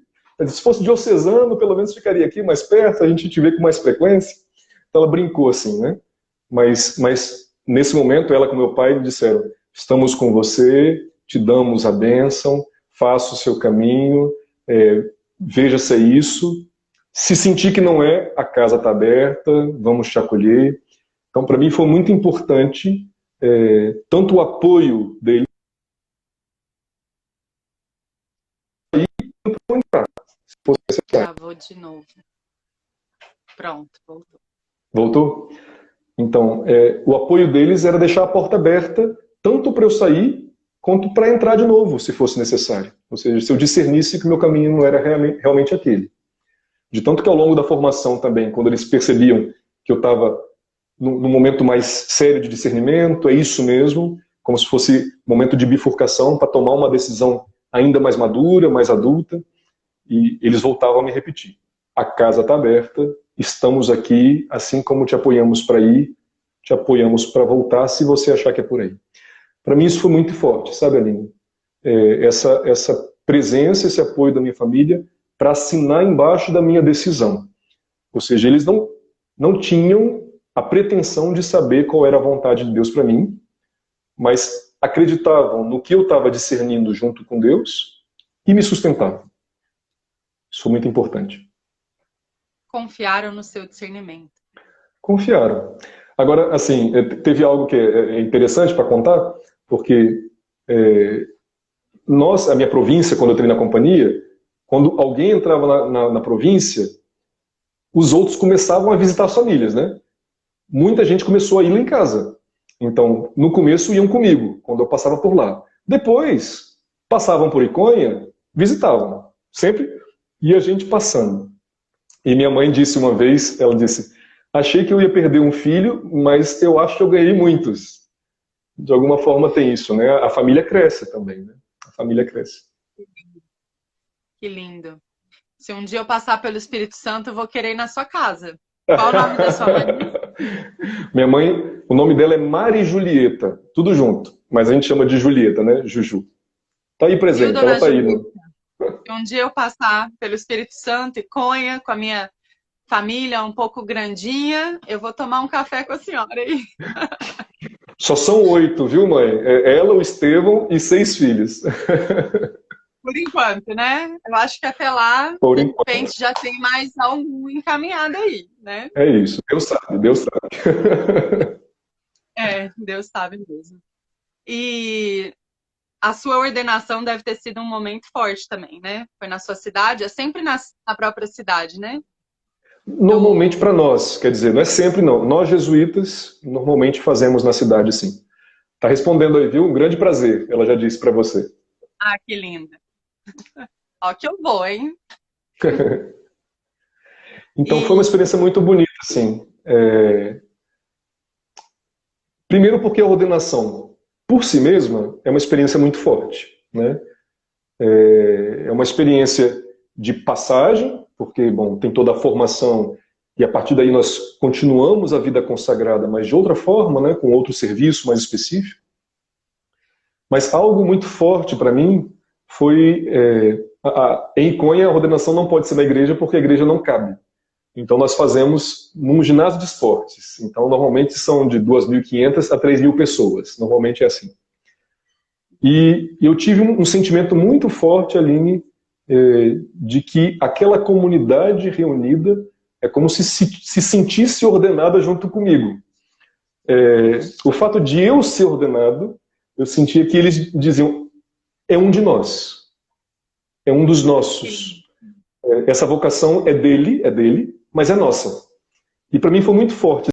Se fosse diocesano, pelo menos ficaria aqui mais perto, a gente te vê com mais frequência. Então ela brincou assim, né? Mas nesse momento, ela com meu pai me disseram, estamos com você, te damos a bênção, faça o seu caminho, veja se é isso. Se sentir que não é, a casa está aberta, vamos te acolher. Então, para mim, foi muito importante tanto o apoio dele, Travou de novo. Pronto, voltou. Voltou? Então, o apoio deles era deixar a porta aberta, tanto para eu sair, quanto para entrar de novo, se fosse necessário. Ou seja, se eu discernisse que o meu caminho não era realmente aquele. De tanto que ao longo da formação também, quando eles percebiam que eu estava num momento mais sério de discernimento, é isso mesmo, como se fosse momento de bifurcação para tomar uma decisão ainda mais madura, mais adulta, e eles voltavam a me repetir. A casa está aberta, estamos aqui, assim como te apoiamos para ir, te apoiamos para voltar, se você achar que é por aí. Para mim isso foi muito forte, sabe, Aline? Essa presença, esse apoio da minha família para assinar embaixo da minha decisão. Ou seja, eles não tinham a pretensão de saber qual era a vontade de Deus para mim, mas acreditavam no que eu estava discernindo junto com Deus e me sustentavam. Isso foi muito importante. Confiaram no seu discernimento. Confiaram. Agora, assim, teve algo que é interessante para contar, porque a minha província, quando eu entrei na companhia, quando alguém entrava na província, os outros começavam a visitar as famílias, né? Muita gente começou a ir lá em casa. Então, no começo iam comigo, quando eu passava por lá. Depois, passavam por Iconha, visitavam. Sempre ia gente passando. E minha mãe disse uma vez, ela disse, achei que eu ia perder um filho, mas eu acho que eu ganhei muitos. De alguma forma tem isso, né? A família cresce também, né? A família cresce. Que lindo. Se um dia eu passar pelo Espírito Santo, eu vou querer ir na sua casa. Qual o nome da sua mãe? Minha mãe, o nome dela é Mari Julieta, tudo junto, mas a gente chama de Julieta, né? Juju. Tá aí presente, ela tá aí. Se um dia eu passar pelo Espírito Santo e Conha, com a minha família um pouco grandinha, eu vou tomar um café com a senhora aí. Só são 8, viu, mãe? Ela, o Estevão e 6 filhos. Por enquanto, né? Eu acho que até lá, Por de enquanto. repente, já tem mais algum encaminhado aí, né? É isso, Deus sabe, Deus sabe. Deus sabe mesmo. E a sua ordenação deve ter sido um momento forte também, né? Foi na sua cidade? É sempre na própria cidade, né? Normalmente para nós, quer dizer, não é sempre não. Nós jesuítas, normalmente fazemos na cidade, sim. Tá respondendo aí, viu? Um grande prazer, ela já disse para você. Ah, que linda. Ó, que eu vou, hein? Então foi uma experiência muito bonita, assim. Primeiro porque a ordenação, por si mesma, é uma experiência muito forte, né? É uma experiência de passagem, porque, bom, tem toda a formação e a partir daí nós continuamos a vida consagrada, mas de outra forma, né, com outro serviço mais específico. Mas algo muito forte para mim foi, em Conha a ordenação não pode ser na igreja porque a igreja não cabe. Então nós fazemos num ginásio de esportes. Então normalmente são de 2.500 a 3.000 pessoas. Normalmente é assim. E eu tive um sentimento muito forte, Aline, de que aquela comunidade reunida é como se sentisse ordenada junto comigo. O fato de eu ser ordenado, eu sentia que eles diziam, é um de nós, é um dos nossos. Essa vocação é dele, mas é nossa. E para mim foi muito forte